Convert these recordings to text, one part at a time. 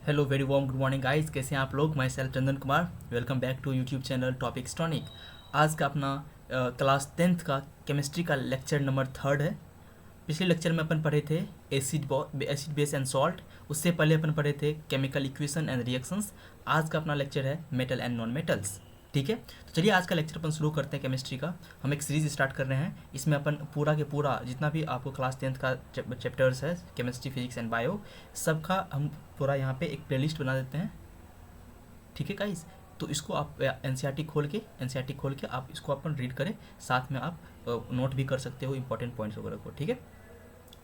Hello very warm good morning guys, कैसे हैं आप लोग। मैं self Chandan Kumar, welcome back to YouTube channel topics tonic. आज का अपना क्लास 10th का केमिस्ट्री का लेक्चर नंबर 3 है। पिछले लेक्चर में अपन पढ़े थे एसिड बेस एंड सॉल्ट। उससे पहले अपन पढ़े थे केमिकल इक्वेशन एंड रिएक्शंस। आज का अपना लेक्चर है मेटल एंड नॉन मेटल्स। ठीक है, तो चलिए आज का लेक्चर अपन शुरू करते हैं केमिस्ट्री का। हम एक सीरीज स्टार्ट कर रहे हैं, इसमें अपन पूरा के पूरा जितना भी आपको क्लास 10th का चैप्टर्स है केमिस्ट्री, फिजिक्स एंड बायो, सबका हम पूरा यहाँ पे एक प्लेलिस्ट बना देते हैं। ठीक है गाइस, तो इसको आप एनसीईआरटी खोल के आप इसको अपन रीड करें, साथ में आप नोट भी कर सकते हो इंपॉर्टेंट पॉइंट्स वगैरह को। ठीक है,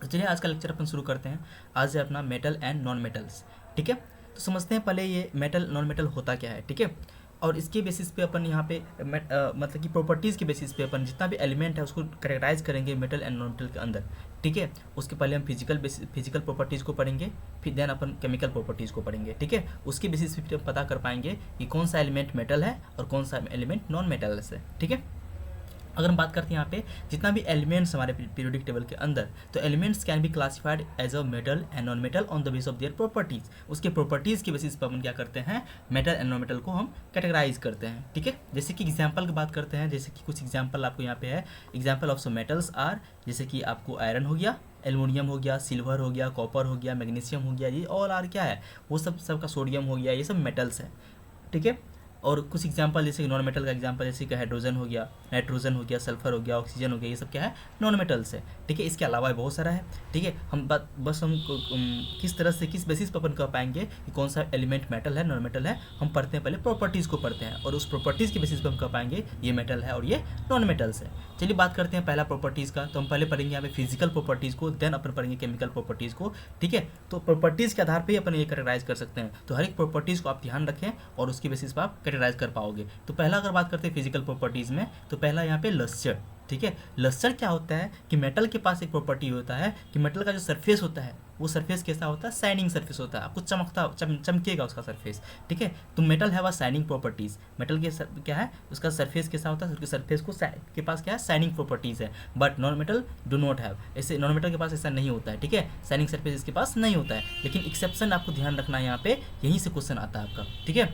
तो चलिए आज का लेक्चर अपन शुरू करते हैं। आज है अपना मेटल एंड नॉन मेटल्स। ठीक है, तो समझते हैं पहले ये मेटल नॉन मेटल होता क्या है। ठीक है, और इसके बेसिस पे अपन यहाँ पे मतलब कि प्रॉपर्टीज़ के बेसिस पे अपन जितना भी एलिमेंट है उसको कैरेक्टराइज करेंगे मेटल एंड नॉन मेटल के अंदर। ठीक है, उसके पहले हम फिजिकल प्रॉपर्टीज़ को पढ़ेंगे, फिर देन अपन केमिकल प्रॉपर्टीज़ को पढ़ेंगे। ठीक है, उसके बेसिस पे फिर हम पता कर पाएंगे कि कौन सा एलिमेंट मेटल है और कौन सा एलिमेंट नॉन मेटल्स है। ठीक है, अगर हम बात करते हैं यहाँ पे जितना भी एलिमेंट्स हमारे पीरियोडिक टेबल के अंदर, तो elements can be classified as a metal and non metal on the base of their properties. उसके प्रॉपर्टीज़ के बेसिस पर हम क्या करते हैं, मेटल एंड नॉन मेटल को हम कैटेगराइज करते हैं। ठीक है, जैसे कि एग्जाम्पल की बात करते हैं, जैसे कि कुछ एग्जाम्पल आपको यहाँ पे है। Example of some metals are, जैसे कि आपको आयरन हो गया, एल्युमिनियम हो गया, सिल्वर हो गया, कॉपर हो गया, मैग्नीशियम हो गया, ये ऑल आर क्या है, वो सब का सोडियम हो गया, ये सब मेटल्स है। ठीक है, और कुछ एग्जांपल जैसे नॉन मेटल का एग्जांपल जैसे कि हाइड्रोजन हो गया, नाइट्रोजन हो गया, सल्फर हो गया, ऑक्सीजन हो गया, ये सब क्या है, नॉन मेटल्स है। ठीक है, इसके अलावा बहुत सारा है। ठीक है, हम बस हम किस तरह से किस बेसिस पर अपन कह पाएंगे कि कौन सा एलिमेंट मेटल है नॉन मेटल है, हम पढ़ते हैं पहले प्रॉपर्टीज़ को पढ़ते हैं, और उस प्रॉपर्टीज़ के बेसिस पर हम कह पाएंगे ये मेटल है और ये नॉन मेटल्स है। चलिए बात करते हैं पहला प्रॉपर्टीज़ का। तो हम पहले पढ़ेंगे यहाँ पे फिजिकल प्रॉपर्टीज़ को, देन अपन पढ़ेंगे केमिकल प्रॉपर्टीज़ को। ठीक है, तो प्रॉपर्टीज़ के आधार पर ही अपन ये कैटेगराइज कर सकते हैं। तो हर एक प्रॉपर्टीज़ को आप ध्यान रखें और उसके बेसिस पर आप कैटेगराइज कर पाओगे। तो पहला अगर बात करते हैं फिजिकल प्रॉपर्टीज़ में, तो पहला यहाँ पे लस्टर। ठीक है, लस्टर क्या होता है कि मेटल के पास एक प्रॉपर्टी होता है कि मेटल का जो सरफेस होता है वो सरफेस कैसा होता है, शाइनिंग सरफेस होता है, आपको चमकेगा उसका सरफेस। ठीक है, तो मेटल है वह शाइनिंग प्रॉपर्टीज़। मेटल के क्या है, उसका सरफेस कैसा होता है, उसके सरफेस को के पास क्या है, शाइनिंग प्रॉपर्टीज़ है। But non metal do not have, ऐसे नॉन मेटल के पास ऐसा नहीं होता है। ठीक है, शाइनिंग सरफेस इसके पास नहीं होता है, लेकिन एक्सेप्शन आपको ध्यान रखना है, यहाँ पे यहीं से क्वेश्चन आता है आपका। ठीक है,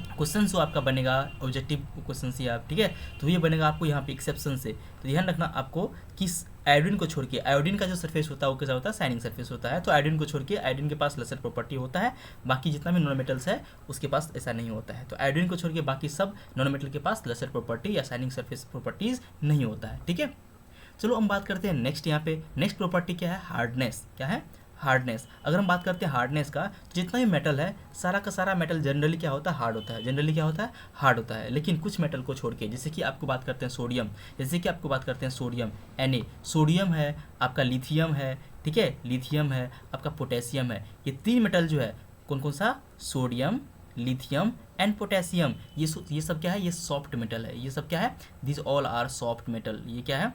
क्वेश्चन जो आपका बनेगा ऑब्जेक्टिव क्वेश्चन से आप, ठीक है, तो ये बनेगा आपको यहाँ पे एक्सेप्शन से। तो ध्यान रखना आपको कि आयोडीन को छोड़ के, आयोडीन का जो सरफेस होता है वो कैसा होता है, शाइनिंग सरफेस होता है। तो आयोडीन को छोड़ के आयोडीन के पास लेसर प्रॉपर्टी होता है, बाकी जितना भी नॉन मेटल्स है उसके पास ऐसा नहीं होता है। तो आयोडीन को छोड़ के बाकी सब नॉन मेटल के पास लेसर प्रॉपर्टी या शाइनिंग सरफेस प्रॉपर्टीज नहीं होता है। ठीक है, चलो हम बात करते हैं नेक्स्ट। यहाँ पे नेक्स्ट प्रॉपर्टी क्या है, हार्डनेस। क्या है, हार्डनेस। अगर हम बात करते हैं हार्डनेस का, तो जितना भी मेटल है सारा का सारा मेटल जनरली क्या होता है, हार्ड होता है। जनरली क्या होता है, हार्ड होता है। लेकिन कुछ मेटल को छोड़ के, जैसे कि आपको बात करते हैं सोडियम, Na, सोडियम है, आपका लिथियम है। ठीक है, लिथियम है, आपका पोटेशियम है। ये तीन मेटल जो है, कौन कौन सा, सोडियम, लिथियम एंड पोटेशियम, ये सब क्या है, ये सॉफ्ट मेटल है। ये सब क्या है, this all are soft metal. ये क्या है,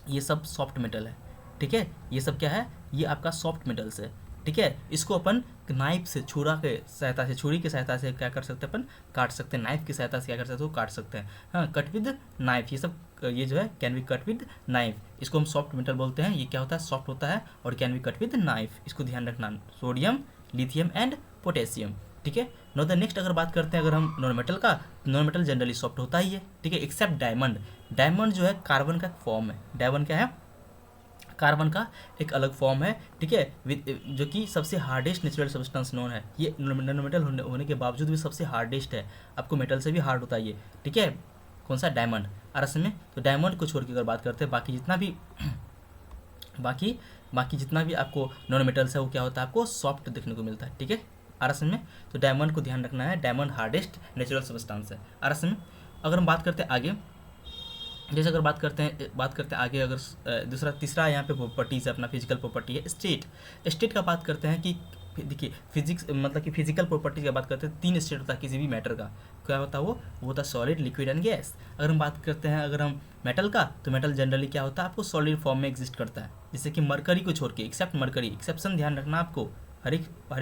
ये सब सॉफ्ट मेटल है। ठीक है, ये सब क्या है, ये आपका सॉफ्ट मेटल्स है। ठीक है, इसको अपन नाइफ से, छुरी की सहायता से क्या कर सकते हैं, अपन काट सकते हैं। नाइफ की सहायता से क्या कर सकते हो, काट सकते हैं। हाँ, कट विद नाइफ, ये सब ये जो है can be cut with knife. इसको हम सॉफ्ट मेटल बोलते हैं। ये क्या होता है, सॉफ्ट होता है और can be cut with knife. इसको ध्यान रखना, सोडियम, लिथियम एंड पोटेशियम। ठीक है, नो द नेक्स्ट अगर बात करते हैं अगर हम नॉन मेटल का, नॉन मेटल जनरली सॉफ्ट होता ही है। ठीक है, एक्सेप्ट डायमंड। डायमंड जो है कार्बन का फॉर्म है। डायमंड क्या है, कार्बन का एक अलग फॉर्म है। ठीक है, जो कि सबसे हार्डेस्ट नेचुरल सब्सटेंस नोन है। ये नॉन मेटल होने के बावजूद भी सबसे हार्डेस्ट है, आपको मेटल से भी हार्ड होता है ये। ठीक है, कौन सा, डायमंड। आरएस में तो डायमंड को छोड़ के अगर बात करते हैं, बाकी जितना भी आपको नॉन मेटल्स है वो क्या होता है, आपको सॉफ्ट देखने को मिलता है। ठीक है, आरएस में तो डायमंड को ध्यान रखना है, डायमंड हार्डेस्ट नेचुरल सब्सटेंस है। आरएस में अगर हम बात करते हैं आगे, जैसे अगर बात करते हैं आगे, अगर तीसरा यहाँ पे प्रॉपर्टीज़ है अपना फिजिकल प्रॉपर्टी है स्टेट का बात करते हैं कि देखिए फिजिक्स मतलब कि फिजिकल प्रॉपर्टीज की बात करते हैं, तीन स्टेट होता है किसी भी मैटर का। क्या होता है वो होता है सॉलिड, लिक्विड एंड गैस। अगर हम बात करते हैं अगर हम मेटल का, तो मेटल जनरली क्या होता है, आपको सॉलिड फॉर्म में एग्जिस्ट करता है। जैसे कि मरकरी को छोड़ के, एक्सेप्ट मरकरी, एक्सेप्शन ध्यान रखना आपको, हर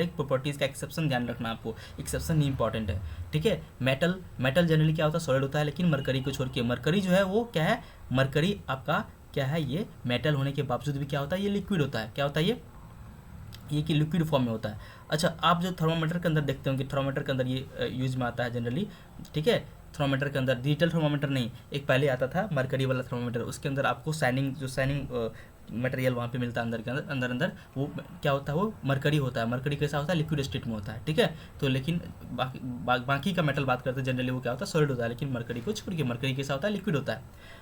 एक प्रॉपर्टीज़ का एक्सेप्शन ध्यान रखना आपको, एक्सेप्शन ही इंपॉर्टेंट है। ठीक है, मेटल जनरली क्या होता है, सॉलिड होता है, लेकिन मरकरी को छोड़ के, मरकरी जो है वो क्या है, मरकरी आपका क्या है, ये मेटल होने के बावजूद भी क्या होता है, ये लिक्विड होता है। क्या होता है, ये कि लिक्विड फॉर्म में होता है। अच्छा, आप जो थर्मामीटर के अंदर देखते होंगे, थर्मामीटर के अंदर ये यूज में आता है जनरली, ठीक है। थर्मामीटर के अंदर डिजिटल थर्मामीटर नहीं, एक पहले आता था मरकरी वाला थर्मामीटर, उसके अंदर आपको शाइनिंग मटेरियल वहाँ पे मिलता है अंदर के अंदर वो क्या होता है, वो मरकरी होता है। मरकरी कैसा होता है, लिक्विड स्टेट में होता है, ठीक है। तो लेकिन बाकी का मेटल बात करते हैं जनरली वो क्या होता है, सॉलिड होता है। लेकिन मरकरी को छोड़ के मरकरी कैसा होता है, लिक्विड होता है।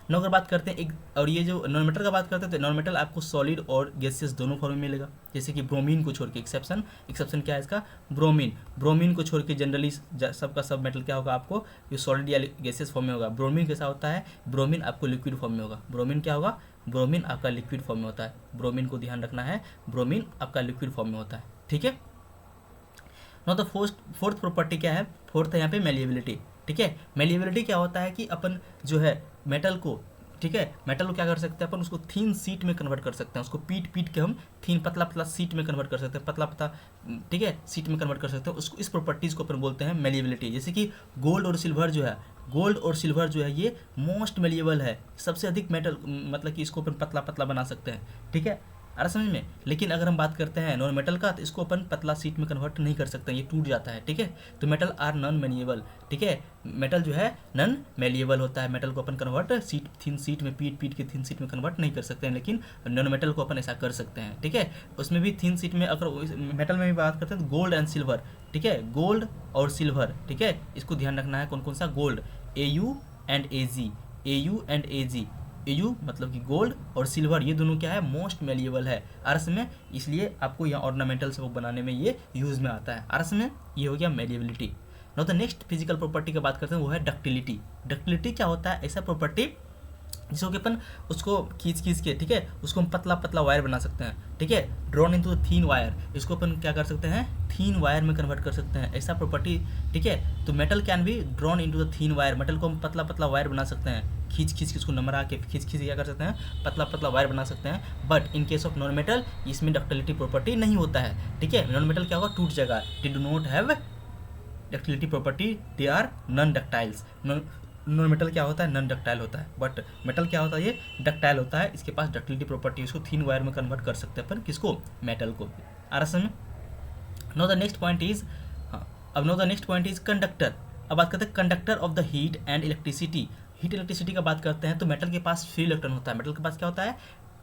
नौ अगर बात करते हैं एक, और ये जो नॉन मेटल का बात करते हैं तो नॉन मेटल आपको सॉलिड और गैसियस दोनों फॉर्म में मिलेगा। जैसे कि ब्रोमीन को छोड़ के, एक्सेप्शन क्या है इसका, ब्रोमीन को छोड़ के जनरली सबका सब मेटल क्या होगा आपको, ये सॉलिड या गैसियस फॉर्म में होगा। ब्रोमीन कैसा होता है, ब्रोमीन आपको लिक्विड फॉर्म में होगा। ब्रोमीन क्या होगा, ब्रोमीन आपका लिक्विड फॉर्म में होता है। ब्रोमीन को ध्यान रखना है, ब्रोमीन आपका लिक्विड फॉर्म में होता है, ठीक है। नो तो फोर्थ प्रॉपर्टी क्या है, फोर्थ है यहाँ पे मेलिएबिलिटी, ठीक है। मेलिएबिलिटी क्या होता है कि अपन जो है मेटल को, ठीक है, मेटल को क्या कर सकते हैं अपन, उसको थीन सीट में कन्वर्ट कर सकते हैं। उसको पीट के हम थीन पतला सीट में कन्वर्ट कर सकते हैं, पतला ठीक है, सीट में कन्वर्ट कर सकते हैं। उसको इस प्रॉपर्टीज़ को अपन बोलते हैं मेलिएबिलिटी। जैसे कि गोल्ड और सिल्वर जो है ये मोस्ट मेलिएबल है, सबसे अधिक मेटल, मतलब कि इसको अपन पतला बना सकते हैं, ठीक है, आ रहा समझ में। लेकिन अगर हम बात करते हैं नॉन मेटल का, तो इसको अपन पतला सीट में कन्वर्ट नहीं कर सकते, ये टूट जाता है, ठीक है। तो मेटल आर नॉन मेलिएबल, ठीक है, मेटल जो है नॉन मेलिएबल होता है। मेटल को अपन कन्वर्ट थीन सीट में पीट के थीन सीट में कन्वर्ट नहीं कर सकते हैं, लेकिन नॉन मेटल को अपन ऐसा कर सकते हैं, ठीक है। उसमें भी थीन सीट में, अगर मेटल में भी बात करते हैं तो गोल्ड एंड सिल्वर, ठीक है, गोल्ड और सिल्वर, ठीक है, इसको ध्यान रखना है कौन कौन सा, gold AU and AG, AU मतलब कि गोल्ड और सिल्वर, ये दोनों क्या है, मोस्ट मेलिएबल है आरस में, इसलिए आपको यहाँ ऑर्नामेंटल से बनाने में ये यूज में आता है आरस में। ये हो गया malleability. Now the next physical property की बात करते हैं, वो है डक्टिलिटी। डक्टिलिटी क्या होता है, ऐसा प्रॉपर्टी जिसको कि अपन उसको खींच के, ठीक है, उसको हम पतला वायर बना सकते हैं, ठीक है, ड्रॉन इनटू थीन वायर, इसको अपन क्या कर सकते हैं, थीन वायर में कन्वर्ट कर सकते हैं, ऐसा प्रॉपर्टी, ठीक है। तो metal can be drawn into the thin wire, metal को हम पतला वायर बना सकते हैं, खींच के उसको नमरा के खींच क्या कर सकते हैं, पतला वायर बना सकते हैं। But in case of non metal इसमें डक्टिलिटी प्रॉपर्टी नहीं होता है, ठीक है। नॉन मेटल क्या होगा, टूट जाएगा, they do not have ductility property, they are non ductiles. Non metal क्या होता है, नॉन डक्टाइल होता है, बट मेटल क्या होता है, ये डक्टाइल होता है, इसके पास डक्टिलिटी प्रॉपर्टी, इसको थीन वायर में कन्वर्ट कर सकते हैं अपन, किसको, मेटल को, आरस में। Know the next point is conductor. अब बात करते हैं conductor of the heat and electricity. Heat electricity का बात करते हैं तो मेटल के पास फ्री इलेक्ट्रॉन होता है, मेटल के पास क्या होता है,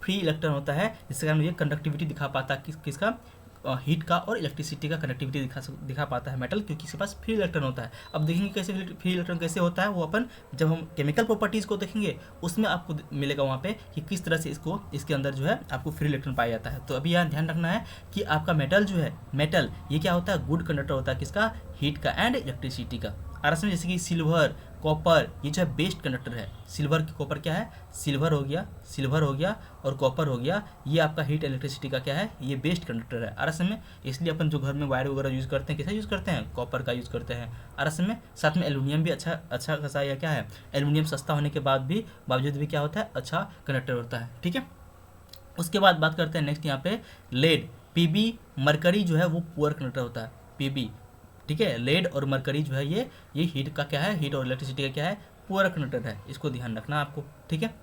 फ्री इलेक्ट्रॉन होता है, जिसके कारण ये कंडक्टिविटी दिखा पाता है, किसका, हीट का और इलेक्ट्रिसिटी का कनेक्टिविटी दिखा पाता है मेटल, क्योंकि इसके पास फ्री इलेक्ट्रॉन होता है। अब देखेंगे कैसे फ्री इलेक्ट्रॉन कैसे होता है, वो अपन जब हम केमिकल प्रॉपर्टीज़ को देखेंगे उसमें आपको मिलेगा वहाँ पे कि किस तरह से इसके अंदर जो है आपको फ्री इलेक्ट्रॉन पाया जाता है। तो अभी यहाँ ध्यान रखना है कि आपका मेटल जो है, मेटल ये क्या होता है, गुड कंडक्टर होता है, किसका, हीट का एंड इलेक्ट्रिसिटी का। आरस में जैसे कि सिल्वर, कॉपर, ये जो है बेस्ट कंडक्टर है। सिल्वर की कॉपर क्या है, सिल्वर हो गया और कॉपर हो गया, ये आपका हीट इलेक्ट्रिसिटी का क्या है, ये बेस्ट कंडक्टर है आरस में। इसलिए अपन जो घर में वायर वगैरह यूज़ करते हैं, कैसा यूज़ करते हैं, कॉपर का यूज़ करते हैं आरस में। साथ में एल्यूमिनियम भी अच्छा खासा या क्या है, एल्यूमिनियम सस्ता होने के बावजूद भी क्या होता है, अच्छा कंडक्टर होता है, ठीक है। उसके बाद बात करते हैं नेक्स्ट यहाँ पे लेड, PB, मरकरी जो है वो पुअर कंडक्टर होता है, PB, ठीक है। लेड और मरकरी जो है ये हीट का क्या है, हीट और इलेक्ट्रिसिटी का क्या है, पुअर कंडक्टर है, इसको ध्यान रखना आपको, ठीक है।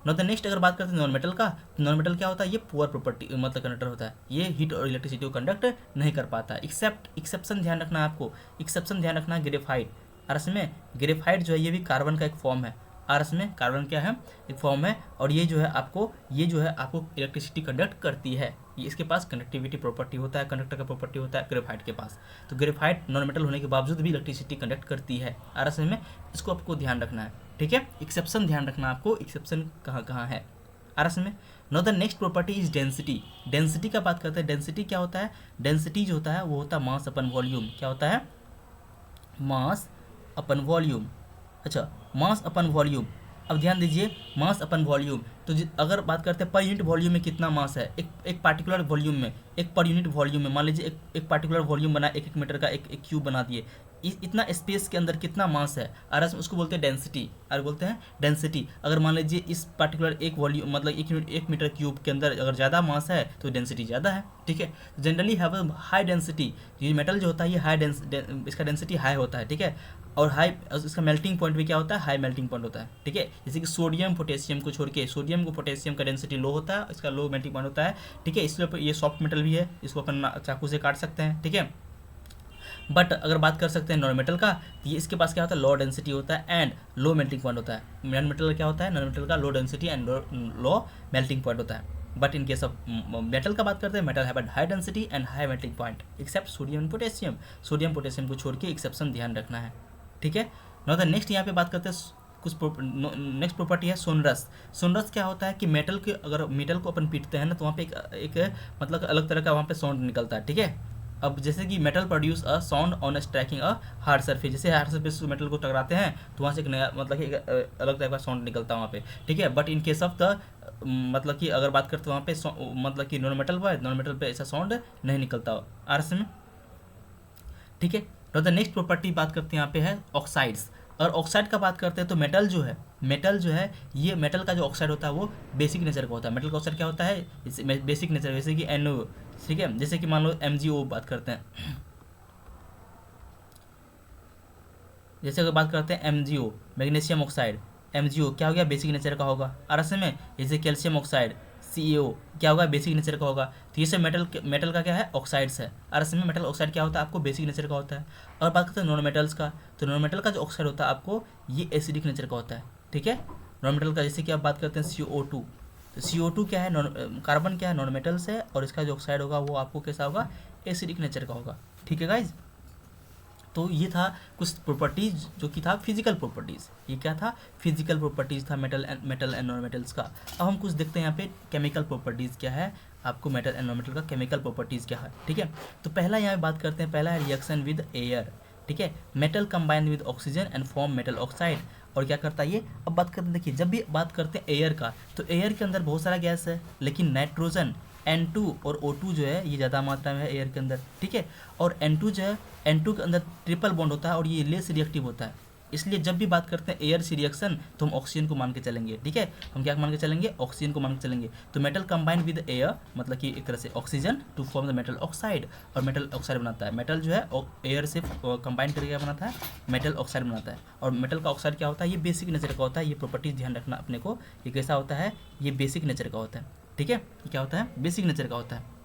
नो द नेक्स्ट अगर बात करते हैं नॉन मेटल का, तो नॉन मेटल क्या होता है, ये पुअर प्रॉपर्टी मतलब कंडक्टर होता है, ये हीट और इलेक्ट्रिसिटी को कंडक्ट नहीं कर पाता, एक्सेप्शन ध्यान रखना आपको, एक्सेप्शन ध्यान रखना ग्रेफाइट। आरस में ग्रेफाइट जो है ये भी कार्बन का एक फॉर्म है, आरस में कार्बन क्या है, एक फॉर्म है, और ये जो है आपको इलेक्ट्रिसिटी कंडक्ट करती है, ये इसके पास कनेक्टिविटी प्रॉपर्टी होता है, कंडक्टर का प्रॉपर्टी होता है ग्रेफाइट के पास। तो ग्रेफाइट नॉन मेटल होने के बावजूद भी इलेक्ट्रिसिटी कंडक्ट करती है आरस में, इसको आपको ध्यान रखना है, ठीक है। एक्सेप्शन ध्यान रखना आपको, एक्सेप्शन कहाँ है आरस में। Know the next property is density. Density का बात करते हैं, डेंसिटी क्या होता है, डेंसिटी जो होता है वो होता है मास अपन वॉल्यूम, क्या होता है, मास अपन वॉल्यूम। अच्छा, मास अपन वॉल्यूम, अब ध्यान दीजिए, मास अपन वॉल्यूम, तो अगर बात करते हैं पर यूनिट वॉल्यूम में कितना मास है, एक पार्टिकुलर वॉल्यूम में, एक पर यूनिट वॉल्यूम में, मान लीजिए एक पार्टिकुलर वॉल्यूम बना 1 मीटर का एक क्यूब बना दिए, इतना स्पेस के अंदर कितना मास है, और उसको बोलते हैं डेंसिटी, और बोलते हैं डेंसिटी। अगर मान लीजिए इस पर्टिकुलर एक वॉल्यूम मतलब 1 मीटर क्यूब के अंदर अगर ज़्यादा मास है तो डेंसिटी ज़्यादा है, ठीक है। Generally have a high density, ये मेटल जो होता है ये इसका डेंसिटी हाई होता है, ठीक है। और हाई इसका मेल्टिंग पॉइंट भी क्या होता है, हाई मेल्टिंग पॉइंट होता है, ठीक है। जैसे कि सोडियम पोटेशियम को छोड़ के, सोडियम को पोटेशियम का डेंसिटी लो होता है, इसका लो मेल्टिंग पॉइंट होता है, ठीक है। इसलिए ये सॉफ्ट मेटल भी है, इसको अपन चाकू से काट सकते हैं, ठीक है। बट अगर बात कर सकते हैं नॉन मेटल का, तो ये इसके पास क्या होता है, लो डेंसिटी होता है एंड लो मेल्टिंग पॉइंट होता है। नॉन मेटल क्या होता है, नॉन मेटल का low density and low melting point होता है। But in case of metal का बात करते हैं, metal have high density and high melting point accept sodium and potassium. Sodium potassium को छोड़ के एक्सेप्शन ध्यान रखना है, ठीक है। नाउ द नेक्स्ट यहाँ पे बात करते हैं कुछ नेक्स्ट प्रॉपर्टी है सोनरस। सोनरस क्या होता है कि मेटल के अगर मेटल को अपन पीटते हैं ना तो वहाँ पे एक मतलब अलग तरह का वहाँ पे साउंड निकलता है, ठीक है। अब जैसे कि metal produce a sound on striking a hard surface, जैसे हार्ड सरफेस मेटल को टकराते हैं तो वहाँ से एक नया मतलब कि एक अलग टाइप का साउंड निकलता है वहाँ पे, ठीक है। But in case of the मतलब कि अगर बात करते हैं वहाँ पे मतलब कि नॉन मेटल पे ऐसा साउंड नहीं निकलता आरस में, ठीक है। तो द नेक्स्ट प्रॉपर्टी बात करते हैं यहाँ पे है ऑक्साइड्स। और ऑक्साइड का बात करते हैं तो मेटल जो है ये मेटल का जो ऑक्साइड होता है वो बेसिक नेचर का होता है। मेटल का ऑक्साइड क्या होता है, बेसिक नेचर, जैसे कि NO, ठीक है। जैसे कि मान लो MgO बात करते हैं, जैसे अगर बात करते हैं MgO मैग्नीशियम ऑक्साइड, MgO क्या हो गया, बेसिक नेचर का होगा। और ऐसे में जैसे कैल्शियम ऑक्साइड CaO क्या होगा, बेसिक नेचर का होगा। तो ये सब मेटल का क्या है, ऑक्साइड्स है। और ऐसे में मेटल ऑक्साइड क्या होता है, आपको बेसिक नेचर का होता है। और बात करते हैं नॉन मेटल्स का, तो नॉन मेटल का जो ऑक्साइड होता है आपको ये एसिडिक नेचर का होता है, ठीक है। नॉन मेटल का जैसे कि आप बात करते हैं CO2, तो CO2 क्या है, कार्बन क्या है, नॉन मेटल्स है, और इसका जो ऑक्साइड होगा वो आपको कैसा होगा, एसिडिक नेचर का होगा, ठीक है गाइज। तो ये था कुछ प्रॉपर्टीज जो कि था फिजिकल प्रॉपर्टीज़, ये क्या था, फिजिकल प्रॉपर्टीज़ था मेटल एंड नॉन मेटल्स का। अब हम कुछ देखते हैं यहाँ पे केमिकल प्रॉपर्टीज़ क्या है, आपको मेटल एंड नॉन मेटल का केमिकल प्रॉपर्टीज़ क्या है, ठीक है। तो पहला यहाँ पे बात करते हैं, पहला है रिएक्शन विद एयर, ठीक है। Metal combine with oxygen and form metal oxide. और क्या करता है ये, अब बात करते हैं, देखिए जब भी बात करते हैं एयर का, तो एयर के अंदर बहुत सारा गैस है, लेकिन नाइट्रोजन N2 और O2 जो है ये ज़्यादा मात्रा में है एयर के अंदर, ठीक है। और N2 जो है, N2 के अंदर ट्रिपल बॉन्ड होता है और ये लेस रिएक्टिव होता है। इसलिए जब भी बात करते हैं एयर से रिएक्शन तो हम ऑक्सीजन को मान के चलेंगे, ठीक है। हम क्या मान के चलेंगे, ऑक्सीजन को मान के चलेंगे। तो मेटल कंबाइन विद एयर मतलब कि एक तरह से oxygen to form the metal oxide, और मेटल ऑक्साइड बनाता है। मेटल जो है एयर से कंबाइन करके क्या बनाता है, मेटल ऑक्साइड बनाता है। और मेटल का ऑक्साइड क्या होता है, ये बेसिक नेचर का होता है। ये प्रॉपर्टीज ध्यान रखना अपने को, ये कैसा होता है, ये बेसिक नेचर का होता है, ठीक है। ये क्या होता है, बेसिक नेचर का होता है।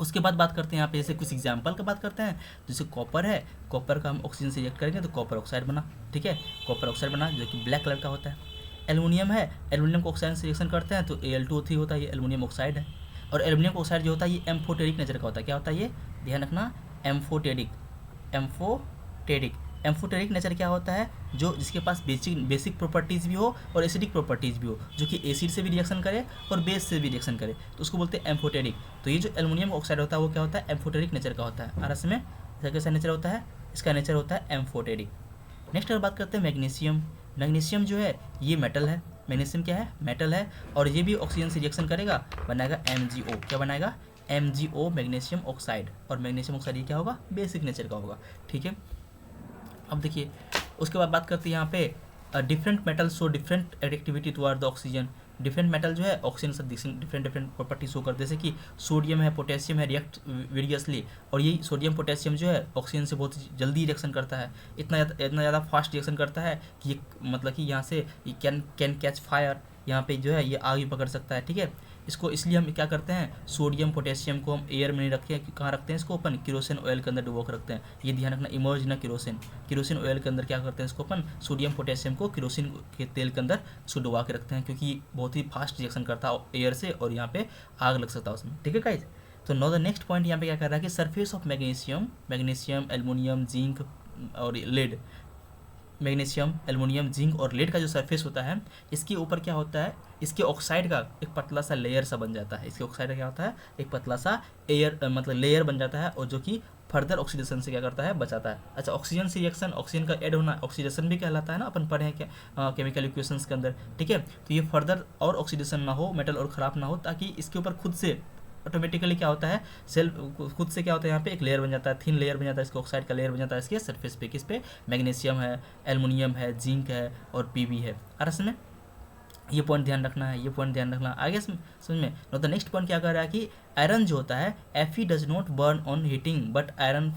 उसके बाद बात करते हैं यहाँ पे, जैसे कुछ एग्जाम्पल का बात करते हैं। जैसे कॉपर है, कॉपर का हम ऑक्सीजन से रिएक्ट करेंगे तो कॉपर ऑक्साइड बना, ठीक है, कॉपर ऑक्साइड बना जो कि ब्लैक कलर का होता है। एल्युमिनियम है, एल्युमिनियम को ऑक्साइड से रिएक्शन करते हैं तो Al2O3 होता है, ये एल्युमिनियम ऑक्साइड है। और एल्युमिनियम ऑक्साइड जो होता है ये एम्फोटेरिक नेचर का होता है। क्या होता है ये, ध्यान रखना, एम्फोटेरिक एम्फोटेरिक नेचर क्या होता है, जो जिसके पास बेसिक प्रॉपर्टीज़ भी हो और एसिडिक प्रॉपर्टीज़ भी हो, जो कि एसिड से भी रिएक्शन करे और बेस से भी रिएक्शन करे, तो उसको बोलते हैं एम्फोटेरिक। तो ये जो एल्युमिनियम ऑक्साइड होता है वो क्या होता है, एम्फोटेरिक नेचर का होता है। और इसमें इसका कैसा नेचर होता है, इसका नेचर होता है एम्फोटेरिक। नेक्स्ट अगर बात करते हैं मैग्नीशियम। मैग्नीशियम जो है ये मेटल है, मैग्नीशियम क्या है, मेटल है, और ये भी ऑक्सीजन से रिएक्शन करेगा, बनाएगा MgO। क्या बनाएगा, MgO मैग्नीशियम ऑक्साइड। और मैग्नीशियम ऑक्साइड ये क्या होगा, बेसिक नेचर का होगा, ठीक है। अब देखिए उसके बाद बात करते हैं यहाँ पे different metal show different reactivity toward the oxygen. Different metal जो है ऑक्सीजन से डिफरेंट प्रॉपर्टी शो करते हैं। जैसे कि सोडियम है, पोटेशियम है, रिएक्ट वेरियसली, और ये सोडियम पोटेशियम जो है ऑक्सीजन से बहुत जल्दी रिएक्शन करता है, इतना ज़्यादा फास्ट रिएक्शन करता है कि ये मतलब कि यहाँ से कैन कैच फायर, यहाँ पे जो है ये आग भी पकड़ सकता है, ठीक है। इसको इसलिए हम क्या करते हैं, सोडियम पोटेशियम को हम एयर में नहीं रखते हैं, कहाँ रखते हैं इसको अपन, केरोसिन ऑयल के अंदर डुबो कर रखते हैं। ये ध्यान रखना, इमर्ज ना केरोसिन ऑयल के अंदर क्या करते हैं इसको अपन, सोडियम पोटेशियम को केरोसिन के तेल के अंदर इसको डुबा के रखते हैं, क्योंकि बहुत ही फास्ट रिएक्शन करता है एयर से और यहाँ पे आग लग सकता है उसमें, ठीक है गाइज। तो नो द नेक्स्ट पॉइंट यहाँ पे क्या कर रहा है कि surface of magnesium aluminium zinc और लेड। मैग्नीशियम एल्युमिनियम जिंक और लेड का जो सरफेस होता है, इसके ऊपर क्या होता है, इसके ऑक्साइड का एक पतला सा लेयर सा बन जाता है। इसके ऑक्साइड का क्या होता है, एक पतला सा मतलब लेयर बन जाता है, और जो कि फर्दर ऑक्सीडेशन से क्या करता है, बचाता है। अच्छा, ऑक्सीजन से रिएक्शन, ऑक्सीजन का ऐड होना ऑक्सीडेशन भी कहलाता है ना, अपन पढ़े हैं क्या केमिकल इक्वेशंस के अंदर, ठीक है। तो ये फर्दर और ऑक्सीडेशन ना हो, मेटल और ख़राब ना हो, ताकि इसके ऊपर खुद से ऑटोमेटिकली क्या होता है, सेल्फ खुद से क्या होता है, यहाँ पे एक लेयर बन जाता है, थिन लेयर बन जाता है, इसके ऑक्साइड का लेयर बन जाता है इसके सरफेस पे। किस पे? मैग्नीशियम है, एल्युमिनियम है, जिंक है और पीबी है। और इसमें ये पॉइंट ध्यान रखना है, ये पॉइंट ध्यान रखना है। आगे समझ में। नो द नेक्स्ट पॉइंट क्या कर रहा है कि आयरन जो होता है Fe does not burn on heating but iron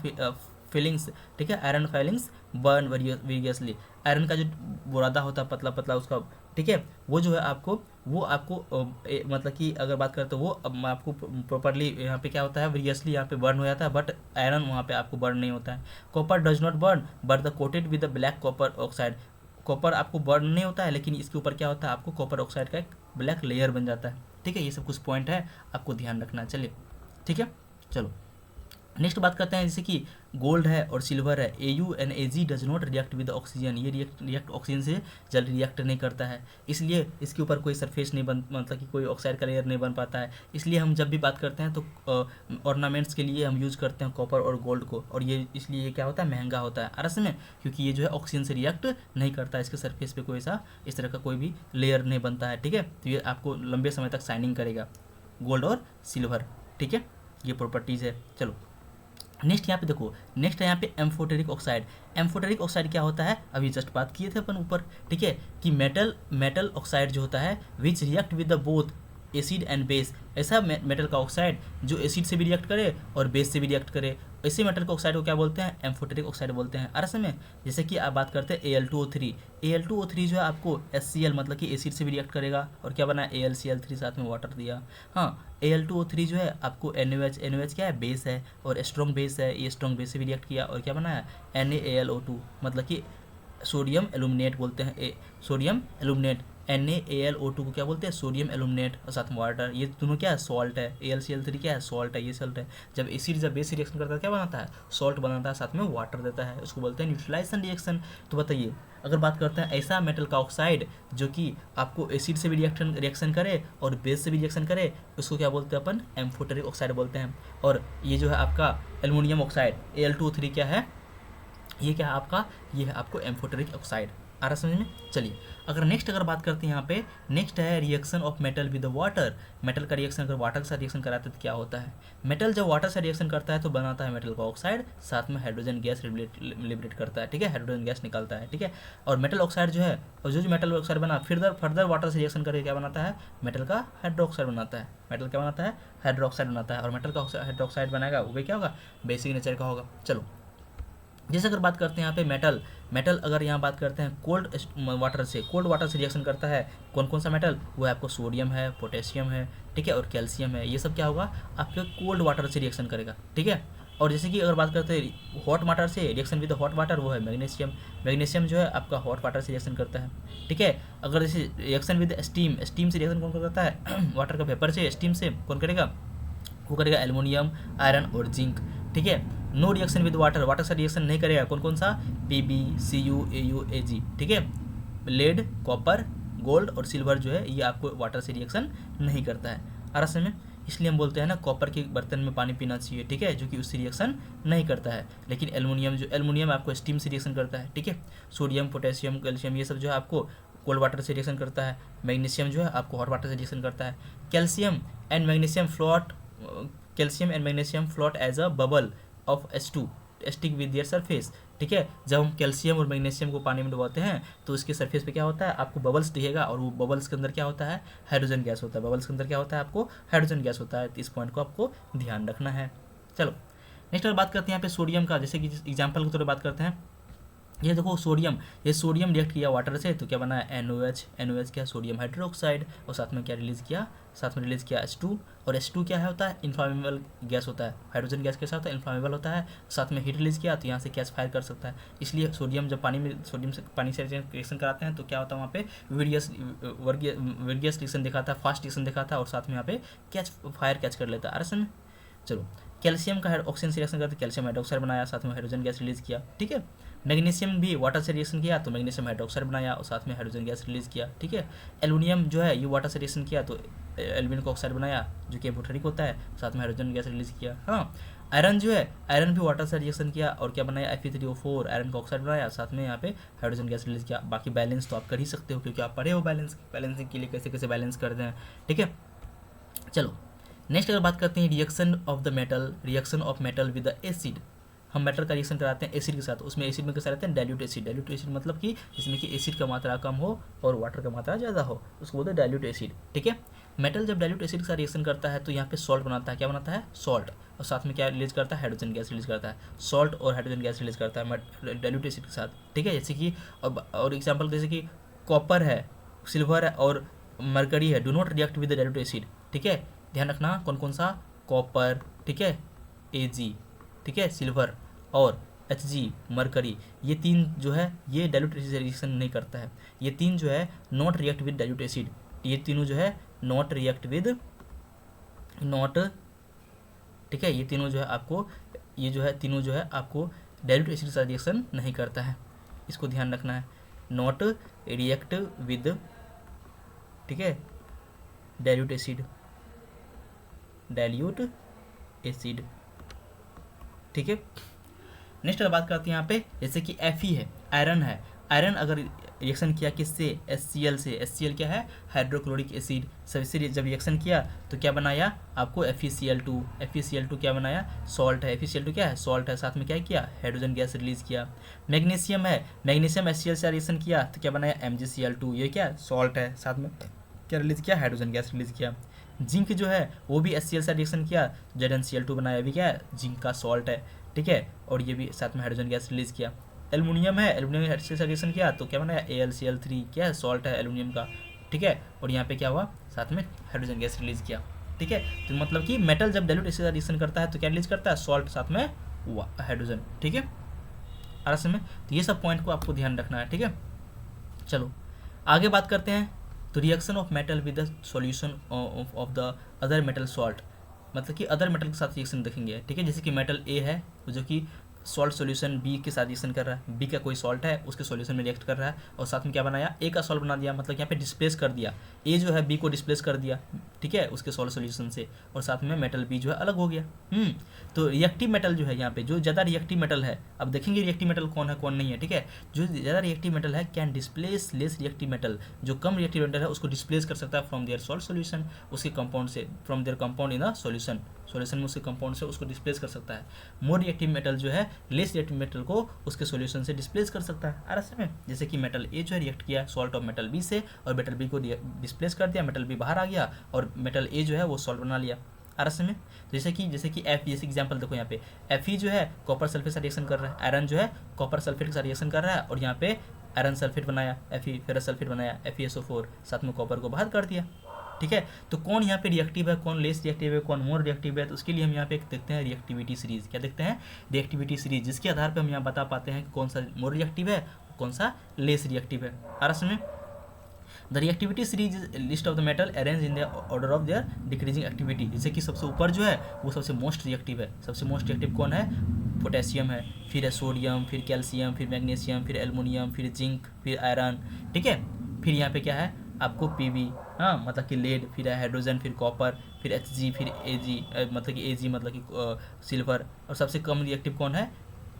filings, ठीक है, iron filings burn variously. Iron का जो बुरादा होता है पतला पतला उसका, ठीक है, वो जो है आपको मतलब कि अगर बात करें तो वो आपको प्रॉपरली यहाँ पे क्या होता है, वेरियसली यहाँ पे बर्न हो जाता है, बट आयरन वहाँ पे आपको बर्न नहीं होता है। Copper does not burn but the coated with the black copper oxide. Copper आपको बर्न नहीं होता है, लेकिन इसके ऊपर क्या होता है, आपको कॉपर ऑक्साइड का एक ब्लैक लेयर बन जाता है। ठीक है, ये सब कुछ पॉइंट है, आपको ध्यान रखना है। चलिए ठीक है, चलो नेक्स्ट बात करते हैं। जैसे कि गोल्ड है और सिल्वर है, AuNag does not react with oxygen. ये रिएक्ट ऑक्सीजन से जल्दी रिएक्ट नहीं करता है, इसलिए इसके ऊपर कोई सरफेस नहीं बन, मतलब कि कोई ऑक्साइड का लेयर नहीं बन पाता है। इसलिए हम जब भी बात करते हैं तो ऑर्नामेंट्स के लिए हम यूज़ करते हैं कॉपर और गोल्ड को, और ये इसलिए ये क्या होता है, महंगा होता है अरस में, क्योंकि ये जो है ऑक्सीजन से रिएक्ट नहीं करता है, इसके सरफेस पे कोई सा इस तरह का कोई भी लेयर नहीं बनता है। ठीक है, तो ये आपको लंबे समय तक शाइनिंग करेगा, गोल्ड और सिल्वर। ठीक है, ये प्रॉपर्टीज़ है। चलो नेक्स्ट यहाँ पे देखो, नेक्स्ट है यहाँ पे एम्फोटेरिक ऑक्साइड। एम्फोटेरिक ऑक्साइड क्या होता है, अभी जस्ट बात किए थे अपन ऊपर, ठीक है, कि मेटल ऑक्साइड जो होता है विच react with the both acid and base. ऐसा मेटल का ऑक्साइड जो एसिड से भी रिएक्ट करे और बेस से भी रिएक्ट करे, ऐसे मेटल के ऑक्साइड को क्या बोलते हैं, एम्फोटेरिक ऑक्साइड बोलते हैं। अरस में जैसे कि आप बात करते हैं Al2O3, Al2O3 जो है आपको HCl मतलब कि एसिड से भी रिएक्ट करेगा, और क्या बना AlCl3 साथ में वाटर दिया। हाँ, Al2O3 जो है आपको NaOH क्या है, बेस है और स्ट्रॉन्ग बेस है, ये स्ट्रॉन्ग बेस से भी रिएक्ट किया और क्या बनाया NaAlO2 मतलब कि सोडियम एल्यूमिनेट बोलते हैं, सोडियम एल्यूमिनेट। NaAlO2 को क्या बोलते हैं, सोडियम एल्यूमिनेट और साथ में वाटर। ये दोनों क्या है, सॉल्ट है। AlCl3 क्या है, सॉल्ट है, ये सॉल्ट है। जब एसिड जब बेस रिएक्शन करता है क्या बनाता है, सॉल्ट बनाता है, साथ में वाटर देता है, उसको बोलते हैं न्यूट्रलाइजेशन रिएक्शन। तो बताइए, अगर बात करते हैं ऐसा मेटल का ऑक्साइड जो कि आपको एसिड से भी रिएक्शन करे और बेस से भी रिएक्शन करे, उसको क्या बोलते हैं अपन, एम्फोटेरिक ऑक्साइड बोलते हैं। और ये जो है आपका एल्युमिनियम ऑक्साइड Al2O3 क्या है, ये क्या है आपका, ये है आपको एम्फोटेरिक ऑक्साइड। आ रहा समझ में। चलिए अगर बात करते हैं यहाँ पे, नेक्स्ट है reaction of metal with water. Metal का रिएक्शन अगर वाटर के साथ रिएक्शन कराते हैं तो क्या होता है, मेटल जब वाटर से रिएक्शन करता है तो बनाता है मेटल का ऑक्साइड, साथ में हाइड्रोजन गैस लिबरेट करता है। ठीक है, हाइड्रोजन गैस निकलता है। ठीक है, और मेटल ऑक्साइड जो है, और जो मेटल ऑक्साइड बना फिर फर्दर वाटर से रिएक्शन करके क्या बनाता है, मेटल का हाइड्रोक्साइड बनाता है। मेटल क्या बनाता है, हाइड्रोक्साइड बनाता है, और मेटल का हाइड्रोक्साइड बनाएगा वो क्या होगा, बेसिक नेचर का होगा। चलो जैसे अगर बात करते हैं यहाँ पे मेटल अगर यहाँ बात करते हैं कोल्ड वाटर से रिएक्शन करता है, कौन कौन सा मेटल, वो है आपको सोडियम है, पोटेशियम है, ठीक है, और कैल्शियम है। ये सब क्या होगा, आपके कोल्ड वाटर से रिएक्शन करेगा। ठीक है, और जैसे कि अगर बात करते हैं हॉट वाटर से रिएक्शन विद हॉट वाटर, वो है मैग्नीशियम जो है आपका हॉट वाटर से रिएक्शन करता है। ठीक है, अगर जैसे रिएक्शन विद स्टीम से रिएक्शन कौन करता है वाटर का वेपर से, स्टीम से कौन करेगा, वो करेगा एल्युमिनियम, आयरन और जिंक। ठीक है, नो रिएक्शन विद वाटर से रिएक्शन नहीं करेगा कौन कौन सा, Pb, Cu, Au, Ag। ठीक है, लेड, कॉपर, गोल्ड और सिल्वर जो है ये आपको वाटर से रिएक्शन नहीं करता है। आरस में इसलिए हम बोलते हैं ना कॉपर के बर्तन में पानी पीना चाहिए। ठीक है, जो कि उससे रिएक्शन नहीं करता है। लेकिन एल्युमिनियम आपको स्टीम से रिएक्शन करता है। ठीक है, सोडियम, पोटेशियम, कैल्शियम ये सब जो है आपको कोल्ड वाटर से रिएक्शन करता है। मैग्नीशियम जो है आपको हॉट वाटर से रिएक्शन करता है। Calcium and magnesium float as a bubble of H2 stick with their surface. ठीक है, जब हम कैल्शियम और मैग्नीशियम को पानी में डुबाते हैं तो उसके सरफेस पे क्या होता है, आपको बबल्स दिखेगा, और वो बबल्स के अंदर क्या होता है, हाइड्रोजन गैस होता है। बबल्स के अंदर क्या होता है, आपको हाइड्रोजन गैस होता है। तो इस पॉइंट को आपको ध्यान रखना है। चलो नेक्स्ट अगर बात करते हैं यहाँ पे सोडियम का, जैसे कि एग्जाम्पल के तौर पर बात करते हैं, ये देखो सोडियम रिएक्ट किया वाटर से तो क्या बना है, NOH क्या, सोडियम हाइड्रोक्साइड, और साथ में क्या रिलीज किया H2, और H2 क्या है, होता है इन्फ्लामेबल गैस होता है। हाइड्रोजन गैस के साथ इन्फ्लामेबल होता है, साथ में हीट रिलीज किया तो यहाँ से कैच फायर कर सकता है। इसलिए जब पानी से रिएक्शन कराते हैं तो क्या होता है, वहाँ पे वर्गियस रिएक्शन दिखाता है, फास्ट रिएक्शन दिखाता है, और साथ में यहाँ पे कैच कर लेता है। अरसन में चलो कैल्शियम का ऑक्सीजन से रिएक्शन करते कैल्शियम हाइड्रोक्साइड बनाया, साथ में हाइड्रोजन गैस रिलीज किया। ठीक है, मैग्नीशियम भी वाटर से रिएक्शन किया तो मैग्नीशियम हाइड्रोक्साइड बनाया और साथ में हाइड्रोजन गैस रिलीज किया। ठीक है, एल्युमिनियम जो है ये वाटर से रिएक्शन किया तो एल्यूमिनियम का ऑक्साइड बनाया जो कि एम्फोटेरिक होता है, साथ में हाइड्रोजन गैस रिलीज किया। हाँ, आयरन भी वाटर से रिएक्शन किया और क्या बनाया, Fe3O4 आयरन का ऑक्साइड बनाया, साथ में यहाँ पे हाइड्रोजन गैस रिलीज किया। बाकी बैलेंस तो आप कर ही सकते हो क्योंकि आप पढ़े हो बैलेंसिंग के लिए कैसे कैसे बैलेंस करते हैं। ठीक है, चलो नेक्स्ट अगर बात करते हैं reaction of metal with the acid, हम मेटल का रिएक्शन कराते हैं एसिड के साथ, उसमें एसिड में कैसा रहता है डाइल्यूट एसिड। डाइल्यूट एसिड मतलब कि जिसमें कि एसिड का मात्रा कम हो और वाटर का मात्रा ज़्यादा हो, उसको बोलते हैं डाइल्यूट एसिड। ठीक है, मेटल जब डाइल्यूट एसिड के साथ रिएक्शन करता है तो यहाँ पे सॉल्ट बनाता है। क्या बनाता है? सॉल्ट। और साथ में क्या रिलीज करता है? हाइड्रोजन गैस रिलीज करता है। सॉल्ट और हाइड्रोजन गैस रिलीज करता है डाइल्यूट एसिड के साथ। ठीक है, जैसे कि और एग्जाम्पल जैसे कि कॉपर है, सिल्वर है और मरकरी है, do not react with the dilute acid. ठीक है, ध्यान रखना कौन कौन सा, कॉपर, ठीक है, Ag, ठीक है, सिल्वर और Hg मरकरी, ये तीन जो है ये डाइल्यूट एसिड से रिएक्शन नहीं करता है। ये तीन जो है not react with dilute acid, ये तीनों जो है नॉट रिएक्ट विद नॉट, ठीक है, ये तीनों जो है आपको, ये जो है तीनों जो है आपको डाइल्यूट एसिड के साथ रिएक्शन नहीं करता है, इसको ध्यान रखना है। नॉट रिएक्ट विद, ठीक है, डाइल्यूट एसिड, डाइल्यूट एसिड। ठीक है, नेक्स्ट अगर बात करते हैं यहाँ पे, जैसे कि Fe है, आयरन है, आयरन अगर रिएक्शन किया किससे? HCl से। HCl क्या है? Hydrochloric acid. सबसे जब रिएक्शन किया तो क्या बनाया आपको? FeCl2। FeCl2 क्या बनाया? सॉल्ट है। FeCl2 क्या है? सॉल्ट है। साथ में क्या किया? हाइड्रोजन गैस रिलीज किया। मैग्नीशियम है, मैग्नीशियम HCl से रिएक्शन किया तो क्या बनाया? MgCl2। ये क्या? सॉल्ट है। साथ में क्या रिलीज किया? हाइड्रोजन गैस रिलीज किया। जिंक जो है वो भी HCl से रिएक्शन किया, ZnCl2 बनाया, भी क्या है? जिंक का सॉल्ट है। ठीक है, और ये भी साथ में हाइड्रोजन गैस रिलीज किया। एल्युमिनियम है, एल्युमिनियम HCl से रिएक्शन किया तो क्या बनाया? AlCl3, क्या है? सॉल्ट है एल्युमिनियम का। ठीक है, और यहाँ पे क्या हुआ? साथ में हाइड्रोजन गैस रिलीज किया। ठीक है, तो मतलब कि मेटल जब डाइल्यूट एसिड से रिएक्शन करता है तो क्या रिलीज करता है? सॉल्ट, साथ में हाइड्रोजन। ठीक है, आराम से में, तो ये सब पॉइंट को आपको ध्यान रखना है। ठीक है, चलो आगे बात करते हैं। तो reaction of metal with the solution of the other metal salt, मतलब कि अदर मेटल के साथ रिएक्शन देखेंगे। ठीक है, जैसे कि मेटल ए है जो कि सॉल्ट सॉल्यूशन बी के साथ रिएक्शन कर रहा है, बी का कोई सॉल्ट है उसके सॉल्यूशन में रिएक्ट कर रहा है, और साथ में क्या बनाया? ए का सॉल्ट बना दिया, मतलब यहाँ पे डिस्प्लेस कर दिया, ए जो है बी को डिस्प्लेस कर दिया। ठीक है, उसके सॉल्ट सॉल्यूशन से, और साथ में मेटल बी जो है अलग हो गया। तो रिएक्टिव मेटल जो है यहाँ पे, जो ज़्यादा रिएक्टिव मेटल है, अब देखेंगे रिएक्टिव मेटल कौन है कौन नहीं है। ठीक है, जो ज़्यादा रिएक्टिव मेटल है can displace less reactive metal, जो कम रिएक्टिव मेटल है उसको डिस्प्लेस कर सकता है फ्रॉम देयर सॉल्ट सॉल्यूशन, उसके कंपाउंड से, from there compound in the solution, solution में उसके कंपाउंड से उसको डिस्प्लेस कर सकता है। मोर रिएक्टिव मेटल जो है लेस रिएक्टिव मेटल को उसके सॉल्यूशन से डिस्प्लेस कर सकता है। आराम में, जैसे कि मेटल ए जो है रिएक्ट किया सॉल्ट ऑफ मेटल बी से, और मेटल बी को डिस्प्लेस कर दिया, मेटल बी बाहर आ गया और मेटल ए जो है वो सॉल्ट बना लिया। आराम में, तो जैसे कि एफ, जैसे एग्जांपल देखो यहाँ पे Fe जो है कॉपर सल्फेट से रिएक्शन कर रहा है, आयरन जो है कॉपर सल्फेट के साथ रिएक्शन कर रहा है, और यहाँ पे आयरन सल्फेट बनाया, Fe फेरस सल्फेट बनाया, FeSO4, साथ में कॉपर को बाहर कर दिया। ठीक है, तो कौन यहाँ पे रिएक्टिव है, कौन लेस रिएक्टिव है, कौन मोर रिएक्टिव है, तो उसके लिए हम यहाँ पे देखते हैं रिएक्टिविटी सीरीज। क्या देखते हैं? रिएक्टिविटी सीरीज, जिसके आधार पे हम यहाँ बता पाते हैं कि कौन सा मोर रिएक्टिव है, कौन सा लेस रिएक्टिव है। आराम में, the reactivity series is list of the metal arrange in the order of their decreasing activity. जैसे कि सबसे ऊपर जो है वो सबसे मोस्ट रिएक्टिव है। सबसे मोस्ट रिएक्टिव कौन है? पोटेशियम है, फिर है सोडियम, फिर कैल्शियम, फिर मैग्नीशियम, फिर एल्युमिनियम, फिर जिंक, फिर आयरन। ठीक है, फिर यहाँ पे क्या है आपको Pb, हाँ मतलब कि लेड, फिर है हाइड्रोजन, फिर कॉपर, फिर Hg, फिर Ag, मतलब कि Ag मतलब कि सिल्वर, और सबसे कम रिएक्टिव कौन है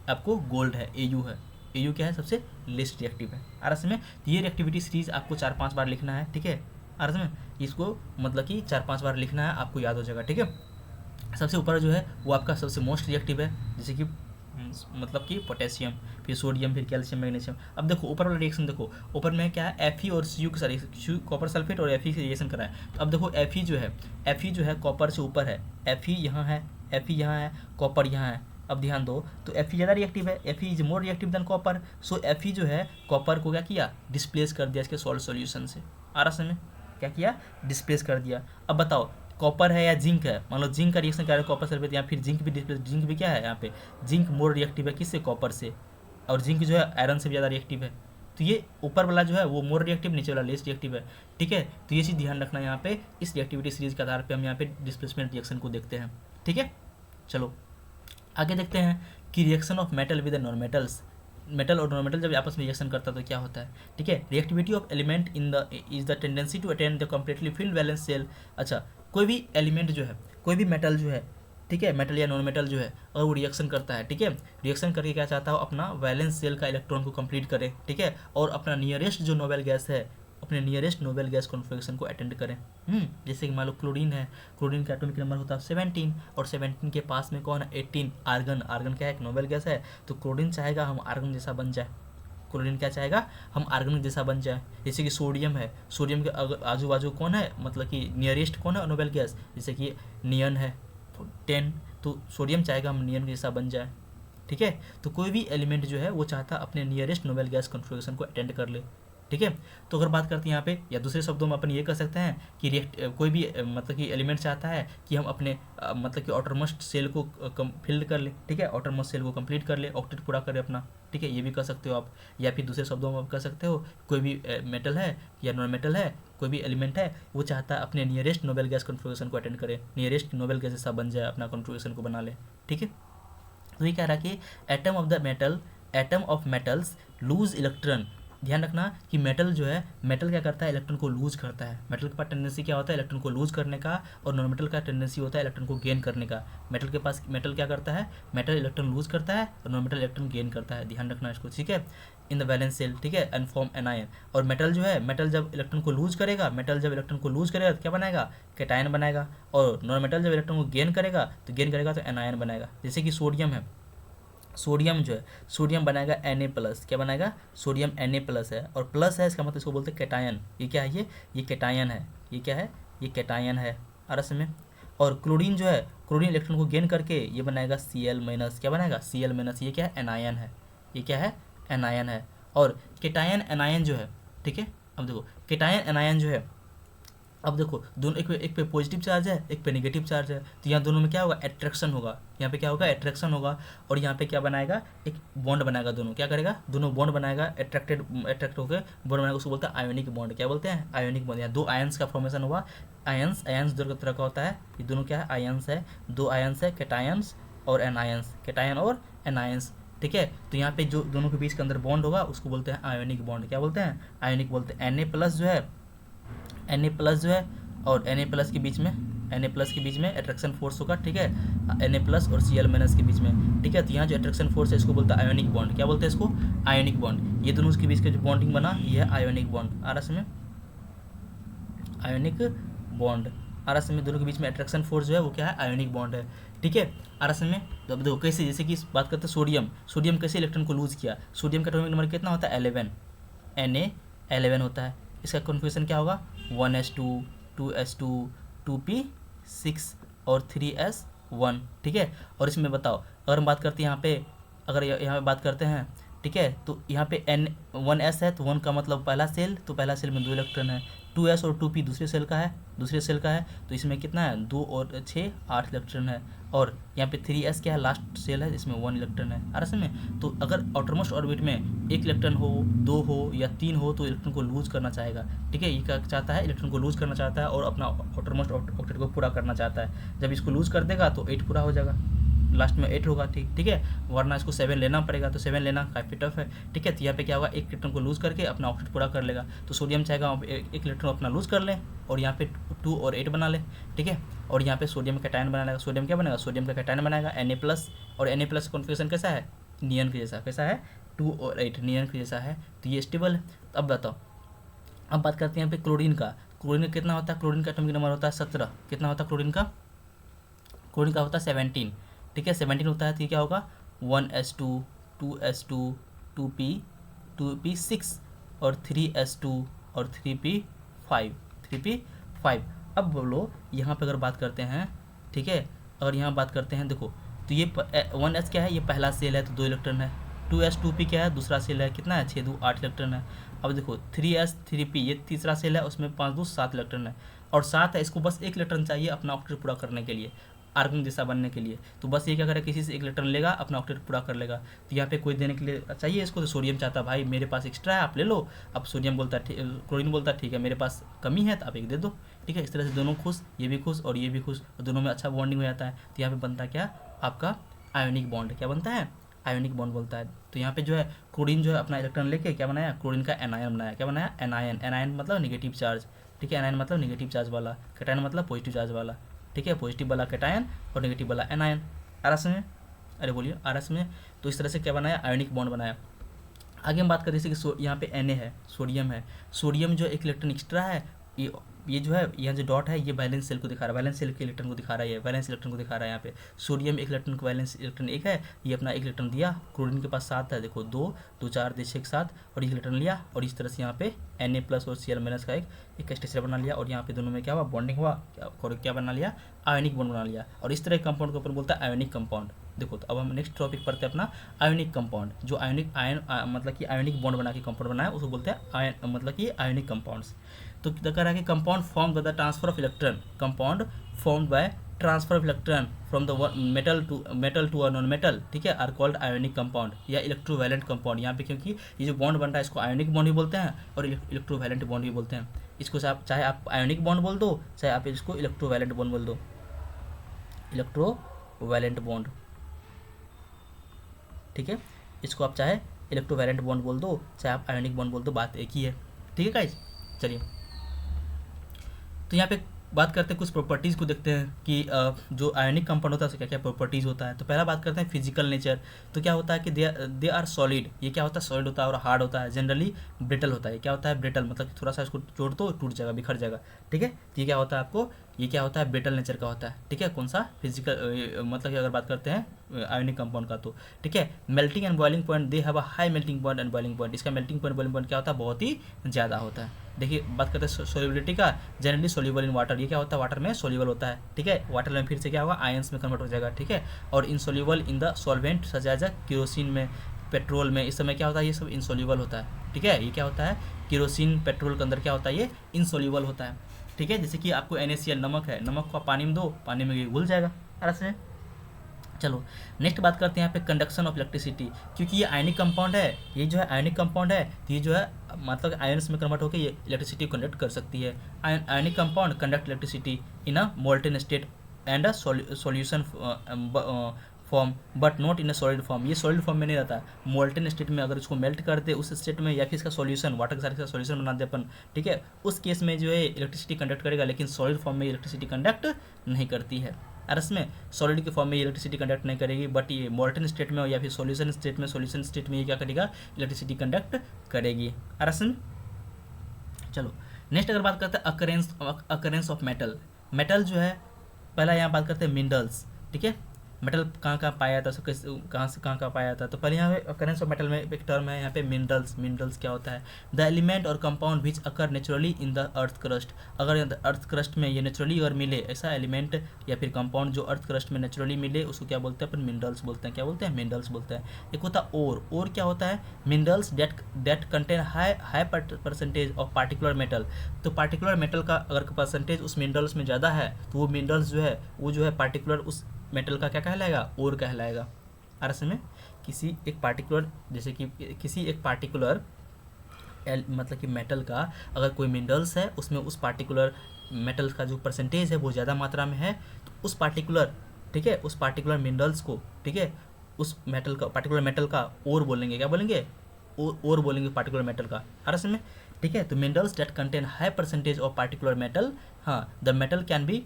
आपको? गोल्ड है, Au है। Au क्या है? सबसे लेस्ट रिएक्टिव है। आराम में, तो ये रिएक्टिविटी सीरीज आपको 4-5 बार लिखना है। ठीक है, आराम में इसको मतलब कि 4-5 बार लिखना है, आपको याद हो जाएगा। ठीक है, सबसे ऊपर जो है वो आपका सबसे मोस्ट रिएक्टिव है, जैसे कि मतलब कि पोटेशियम, फिर सोडियम, फिर कैल्शियम, मैग्नीशियम। अब देखो ऊपर वाला रिएक्शन देखो, ऊपर में क्या है? Fe और Cu के साथ कॉपर सल्फेट और Fe से रिएक्शन करा है। तो अब देखो Fe जो है कॉपर से ऊपर है, Fe यहाँ है, Fe यहाँ है, कॉपर यहाँ है। अब ध्यान दो, तो Fe ज़्यादा रिएक्टिव है, Fe is more reactive than copper, so Fe जो है कॉपर को क्या किया? डिस्प्लेस कर दिया इसके सॉल्ट सॉल्यूशन से। आराम में क्या किया? डिस्प्लेस कर दिया। अब बताओ कॉपर है या जिंक है? मान लो जिंक का रिएक्शन कर रहा है कॉपर सल्फेट, या फिर जिंक भी डिस्प्लेस, जिंक भी क्या है यहाँ पे? जिंक मोर रिएक्टिव है किससे? कॉपर से, और जिंक जो है आयरन से भी ज़्यादा रिएक्टिव है। तो ये ऊपर वाला जो है वो मोर रिएक्टिव, नीचे वाला लेस रिएक्टिव है। ठीक है, तो ये चीज़ ध्यान रखना यहाँ पे। इस रिएक्टिविटी सीरीज के आधार पर हम यहाँ पे डिस्प्लेसमेंट रिएक्शन को देखते हैं। ठीक है, चलो आगे देखते हैं कि reaction of metal with non metals. Metal और नॉन मेटल जब आपस में रिएक्शन करता है तो क्या होता है? ठीक है, reactivity of element in the is the tendency to attain the completely filled valence shell. अच्छा, कोई भी एलिमेंट जो है, कोई भी मेटल जो है, ठीक है, मेटल या नॉन मेटल जो है, और वो रिएक्शन करता है, ठीक है, रिएक्शन करके क्या चाहता हो? अपना वैलेंस सेल का इलेक्ट्रॉन को कंप्लीट करे, ठीक है, और अपना नियरेस्ट जो नोबेल गैस है अपने नियरेस्ट नोबेल गैस कॉन्फ़िगरेशन को अटेंड करें। जैसे कि मान लो क्लोरीन है, क्लोरीन का एटॉमिक नंबर होता है 17 और 17 के पास में कौन है 18, आर्गन। आर्गन क्या है, एक नोबेल गैस है, तो क्लोरीन चाहेगा हम आर्गन जैसा बन जाए। क्लोरीन क्या चाहेगा, हम आर्गन जैसा बन जाए। जैसे कि सोडियम है, सोडियम के आजू बाजू कौन है, मतलब कि नियरेस्ट कौन है नोबेल गैस, जैसे कि नियन है 10, तो सोडियम चाहेगा हम नियन जैसा बन जाए। ठीक है, तो कोई भी एलिमेंट जो है वो चाहता अपने नियरेस्ट नोबेल गैस कॉन्फ़िगरेशन को अटेंड कर ले। ठीक है, तो अगर बात करते हैं यहाँ पे, या दूसरे शब्दों में अपन ये कह सकते हैं कि कोई भी मतलब कि एलिमेंट चाहता है कि हम अपने मतलब कि आउटरमोस्ट सेल को फिल्ड कर ले। ठीक है, आउटरमोस्ट सेल को कंप्लीट कर ले, ऑक्टेट पूरा करे अपना। ठीक है, ये भी कह सकते हो आप, या फिर दूसरे शब्दों में आप कह सकते हो कोई भी मेटल है या नॉन मेटल है, कोई भी एलिमेंट है वो चाहता है अपने नियरेस्ट नोबेल गैस कॉन्फ़िगरेशन को अटेंड करे, नियरेस्ट नोबेल गैस जैसा बन जाए, अपना कॉन्फ़िगरेशन को बना ले। ठीक है, तो ये कह रहा है कि atom of the metal, atom of metals loose electron. ध्यान रखना कि मेटल जो है, मेटल क्या करता है, इलेक्ट्रॉन को लूज करता है। मेटल के पास टेंडेंसी क्या होता है, इलेक्ट्रॉन को लूज करने का, और नॉन मेटल का टेंडेंसी होता है इलेक्ट्रॉन को गेन करने का। मेटल के पास, मेटल क्या करता है, मेटल इलेक्ट्रॉन लूज करता है और नॉन मेटल इलेक्ट्रॉन गेन करता है। ध्यान रखना इसको। ठीक है, इन द वैलेंस शेल। ठीक है, एंड फॉर्म एनायन। और मेटल जो है, मेटल जब इलेक्ट्रॉन को लूज करेगा, मेटल जब इलेक्ट्रॉन को लूज करेगा तो क्या बनाएगा, कैटायन बनाएगा। और नॉन मेटल जब इलेक्ट्रॉन को गेन करेगा तो एनायन बनाएगा। जैसे कि सोडियम है, सोडियम जो है, सोडियम बनाएगा Na+। क्या बनाएगा, सोडियम Na+ है, और प्लस है इसका मतलब इसको बोलते हैं कैटायन। ये क्या है, ये कैटायन है। ये क्या है, ये कैटायन है अरस में। और क्लोरीन जो है, क्लोरीन इलेक्ट्रॉन को गेन करके ये बनाएगा Cl-। क्या बनाएगा, Cl-। ये क्या है, एनायन है। ये क्या है, एनायन है। और कैटायन एनायन जो है, ठीक है, अब देखो कैटायन एनायन जो है, अब देखो दोनों, एक पे पॉजिटिव चार्ज है, एक पे नेगेटिव चार्ज है, तो यहाँ दोनों में क्या होगा, अट्रैक्शन होगा। यहाँ पे क्या होगा, अट्रैक्शन होगा। और यहाँ पे क्या बनाएगा, एक बॉन्ड बनाएगा। दोनों क्या करेगा, दोनों बॉन्ड बनाएगा, अट्रैक्ट होकर बॉन्ड बनाएगा। उसको बोलते हैं आयोनिक बॉन्ड। क्या बोलते हैं, आयोनिक बॉन्ड। यहाँ दो आयंस का फॉर्मेशन हुआ। आयंस दो तरह का होता है, ये दोनों क्या है, आयंस है। दो आयंस है, कैटायंस और एनायंस, कैटायन और एनायंस। ठीक है, तो यहाँ पे जो दोनों के बीच के अंदर बॉन्ड होगा उसको बोलते हैं आयोनिक बॉन्ड। क्या बोलते हैं, आयोनिक बोलते हैं। Na+ जो है, Na+ जो है और Na+ के बीच में, Na+ के बीच में अट्रैक्शन फोर्स होगा। ठीक है, Na+ और Cl- के बीच में। ठीक है, तो यहाँ जो अट्रैक्शन फोर्स है इसको बोलता है आयोनिक बॉन्ड। क्या बोलते हैं इसको, आयोनिक बॉन्ड। ये दोनों के बीच का जो बॉन्डिंग बना ये है आयोनिक बॉन्ड। आरस में आयोनिक बॉन्ड, आरस में दोनों के बीच में अट्रैक्शन फोर्स जो है वो क्या है, आयोनिक बॉन्ड है। ठीक है, आरस में तो अब देखो कैसे, जैसे कि बात करते हैं सोडियम, सोडियम कैसे इलेक्ट्रॉन को लूज किया। सोडियम का एटॉमिक नंबर कितना होता है, 11, Na11 होता है। इसका कॉन्फ़िगरेशन क्या होगा, 1s2, 2s2, 2p6 और 3s1। ठीक है, और इसमें बताओ अगर हम बात करते हैं यहाँ पे, अगर यहाँ पे बात करते हैं, ठीक है, तो यहाँ पे N1s है, तो 1 का मतलब पहला सेल, तो पहला सेल में 2 इलेक्ट्रॉन है। 2s और 2p दूसरे सेल का है, दूसरे सेल का है, तो इसमें कितना है, 2 और 6 8 इलेक्ट्रॉन है। और यहाँ पे 3s क्या है, लास्ट सेल है, इसमें 1 इलेक्ट्रॉन है। आरस में तो अगर आउटरमोस्ट ऑर्बिट में 1 इलेक्ट्रॉन हो, 2 हो या 3 हो तो इलेक्ट्रॉन को लूज करना चाहेगा। ठीक है, ये क्या चाहता है, इलेक्ट्रॉन को लूज करना चाहता है और अपना आउटरमोस्ट ऑक्टेट को पूरा करना चाहता है। जब इसको लूज कर देगा तो 8 पूरा हो जाएगा, लास्ट में 8 होगा। ठीक है, वरना इसको 7 लेना पड़ेगा, तो 7 लेना काफ़ी टफ है। ठीक है, तो यहाँ पे क्या होगा, 1 इलेक्ट्रॉन को लूज करके अपना ऑक्टेट पूरा कर लेगा। तो सोडियम चाहेगा 1 इलेक्ट्रॉन अपना लूज कर ले और यहाँ पे 2 और 8 बना ले। ठीक है, और यहाँ पे सोडियम कैटायन बनाएगा। सोडियम क्या बनेगा, सोडियम का कैटायन बनाएगा Na+। और Na+ का कॉन्फ़िगरेशन कैसा है, नियन के जैसा। कैसा है, 2 और 8 नियन के जैसा है, तो ये स्टेबल है। अब बताओ, अब बात करते हैं यहाँ पे क्लोरीन का। क्लोरीन का कितना होता है, क्लोरीन का एटॉमिक नंबर होता है 17। कितना होता है क्लोरीन का, क्लोरीन का होता है 17। ठीक है, 17 होता है, तो ये क्या होगा, 1s2, 2s2, 2p6 और 3s2 और 3p5। अब बोलो यहाँ पे अगर बात करते हैं, ठीक है, अगर यहाँ बात करते हैं, देखो तो ये 1s क्या है, ये पहला सेल है तो 2 इलेक्ट्रॉन है। 2s 2p क्या है, दूसरा सेल है, कितना है, 6 2 8 इलेक्ट्रॉन है। अब देखो 3s 3p ये तीसरा सेल है, उसमें 5 2 7 इलेक्ट्रॉन है। और 7 है, इसको बस 1 इलेक्ट्रॉन चाहिए अपना ऑक्टेट पूरा करने के लिए, आर्गन जैसा बनने के लिए। तो बस ये क्या करेगा, किसी से 1 इलेक्ट्रॉन लेगा, अपना ऑक्टेट पूरा कर लेगा। तो यहाँ पे कोई देने के लिए चाहिए इसको, तो सोडियम चाहता है भाई मेरे पास एक्स्ट्रा है, आप ले लो। अब सोडियम बोलता है, क्लोरीन बोलता है ठीक है मेरे पास कमी है तो आप 1 दे दो। ठीक है, इस तरह से दोनों खुश, ये भी खुश और ये भी खुश, और दोनों में अच्छा बॉन्डिंग हो जाता है। तो यहाँ पे बनता है क्या, आपका आयोनिक बॉन्ड। क्या बनता है, आयोनिक बॉन्ड बोलता है। तो यहाँ पे जो है क्लोरीन जो है अपना इलेक्ट्रॉन लेके क्या बनाया, क्लोरीन का एनायन बनाया। क्या बनाया, एनायन। एनायन मतलब नेगेटिव चार्ज। ठीक है, एनायन मतलब नेगेटिव चार्ज वाला, कैटायन मतलब पॉजिटिव चार्ज वाला। ठीक है, पॉजिटिव वाला कैटायन और नेगेटिव वाला एनायन। आरस में, अरे बोलिए आरस में। तो इस तरह से क्या बनाया, आयोनिक बॉन्ड बनाया। आगे हम बात करें जैसे कि यहाँ पे Na है, सोडियम है। सोडियम जो एक इलेक्ट्रॉन एक्स्ट्रा है, ये जो है यहाँ जो डॉट है ये वैलेंस सेल को दिखा रहा है, वैलेंस सेल के इलेक्ट्रॉन को दिखा रहा है, ये वैलेंस इलेक्ट्रॉन को दिखा रहा है। यहाँ पे सोडियम एक इलेक्ट्रॉन को वैलेंस इलेक्ट्रॉन एक है, ये अपना एक इलेक्ट्रॉन दिया। क्लोरीन के पास 7 है, देखो 2 2 4 2 6 7, और ये इलेक्ट्रॉन लिया, और इस तरह से यहाँ पे Na+ और Cl- का एक स्ट्रक्चर बना लिया, और यहाँ पे दोनों में क्या हुआ, बॉन्डिंग हुआ, क्या बना लिया, आयोनिक बॉन्ड बना लिया। और इस तरह के कंपाउंड को अपन बोलता है आयोनिक कंपाउंड। देखो तो अब हम नेक्स्ट टॉपिक पढ़ते हैं अपना आयोनिक कंपाउंड। जो आयोनिक मतलब कि आयोनिक बॉन्ड बना के कंपाउंड बनाया उसको बोलते हैं मतलब कि आयोनिक कंपाउंड्स। तो कह रहा है कि compound form by the transfer of electron, compound formed by transfer of electron from the metal to a non metal, ठीक है, आर कॉल्ड आयोनिक कंपाउंड या इलेक्ट्रोवैलेंट कंपाउंड। यहाँ पे क्योंकि ये जो बॉन्ड बन रहा है इसको आयोनिक बॉन्ड भी बोलते हैं और इलेक्ट्रोवैलेंट बॉन्ड भी बोलते हैं। इसको चाहे आप आयोनिक बॉन्ड बोल दो, चाहे आप इसको इलेक्ट्रोवैलेंट बॉन्ड बोल दो, इलेक्ट्रोवैलेंट बॉन्ड, ठीक है। इसको आप चाहे इलेक्ट्रोवैलेंट बॉन्ड बोल दो, चाहे आप आयोनिक बॉन्ड बोल दो, बात एक ही है, ठीक है गाइस। चलिए तो यहाँ पे बात करते हैं कुछ प्रॉपर्टीज़ को, देखते हैं कि जो आयोनिक कंपाउंड होता है उसका क्या क्या प्रॉपर्टीज़ होता है। तो पहला बात करते हैं फिजिकल नेचर। तो क्या होता है कि दे आर सॉलिड, ये क्या होता है, सॉलिड होता है और हार्ड होता है, जनरली ब्रिटल होता है। क्या होता है, ब्रिटल, मतलब थोड़ा सा इसको जोड़ दो टूट जाएगा, बिखर जाएगा, ठीक है। तो ये क्या होता है आपको, ये क्या होता है, ब्रिटल नेचर का होता है, ठीक है। कौन सा, फिजिकल, मतलब कि अगर बात करते हैं आयोनिक कंपाउंड का, तो ठीक है। Melting and boiling point, they have a high melting point and boiling point. इसका मेल्टिंग पॉइंट बॉइलिंग पॉइंट क्या होता है, बहुत ही ज़्यादा होता है। देखिए बात करते हैं सोल्युबिलिटी का, जनरली सोल्यूबल इन वाटर, ये क्या होता है, वाटर में सोल्यूबल होता है, ठीक है। वाटर में फिर से क्या होगा, आयंस में कन्वर्ट हो जाएगा, ठीक है। और insoluble in the solvent such as kerosene में, पेट्रोल में, इस समय क्या होता है, ये सब इनसोल्यूबल होता है, ठीक है। ये क्या होता है, केरोसिन पेट्रोल के अंदर क्या होता है, ये इनसोल्यूबल होता है, ठीक है। जैसे कि आपको NaCl नमक है, नमक को आप पानी में दो, पानी में ये घुल जाएगा आराम से। चलो नेक्स्ट बात करते हैं यहाँ पे कंडक्शन ऑफ इलेक्ट्रिसिटी। क्योंकि ये आयनिक कंपाउंड है, ये जो है आयनिक कंपाउंड है, तो ये जो है मतलब आयन्स में कन्वर्ट होकर ये इलेक्ट्रिसिटी कंडक्ट कर सकती है। Ionic compound conduct electricity in a molten state and a solution form but not in a solid form. ये सॉलिड फॉर्म में नहीं रहता, मोल्टेन स्टेट में अगर इसको मेल्ट कर दे उस स्टेट में, या फिर इसका सॉल्यूशन वाटर के साथ इसका सॉल्यूशन बना दे अपन, ठीक है, उस केस में जो है इलेक्ट्रिसिटी कंडक्ट करेगा, लेकिन सॉलिड फॉर्म में इलेक्ट्रिसिटी कंडक्ट नहीं करती है। और इसमें सॉलिड के फॉर्म में इलेक्ट्रिसिटी कंडक्ट नहीं करेगी, बट ये मोल्टेन स्टेट में या फिर सॉल्यूशन स्टेट में ये क्या करेगा, इलेक्ट्रिसिटी कंडक्ट करेगी। और इसमें चलो नेक्स्ट अगर बात करते हैं अकरेंस ऑफ मेटल। मेटल जो है, पहला यहाँ बात करते हैं मिनरल्स, ठीक है। मेटल कहाँ कहाँ पाया जाता है, कहाँ से कहाँ पाया जाता है। तो पहले यहाँ पे अकरेंस ऑफ मेटल में एक टर्म है यहाँ पे मिनरल्स। मिनरल्स क्या होता है, द एलिमेंट और compound which occur naturally in the earth crust. अगर अर्थ क्रस्ट में ये नेचुरली अगर मिले ऐसा एलिमेंट या फिर कंपाउंड जो अर्थ क्रस्ट में नेचुरली मिले, उसको क्या बोलते हैं अपन, मिनरल्स बोलते हैं। क्या बोलते हैं, मिनरल्स बोलते हैं। एक होता है और क्या होता है, minerals that contain high percentage of particular metal. तो पार्टिकुलर मेटल का अगर परसेंटेज उस मिनरल्स में ज़्यादा है तो वो मिनरल्स जो है वो जो है पार्टिकुलर उस मेटल का क्या कहलाएगा, और कहलाएगा। अर्थ में किसी एक पार्टिकुलर, जैसे कि किसी एक पार्टिकुलर मतलब कि मेटल का अगर कोई मिनरल्स है उसमें उस पार्टिकुलर मेटल का जो परसेंटेज है वो ज़्यादा मात्रा में है, तो उस पार्टिकुलर, ठीक है, उस पार्टिकुलर मिनरल्स को, ठीक है, उस मेटल का पार्टिकुलर मेटल का और बोलेंगे, क्या बोलेंगे, और बोलेंगे पार्टिकुलर मेटल का। अर्थ में ठीक है। तो minerals that contain high percentage of particular metal, हाँ, द मेटल कैन बी,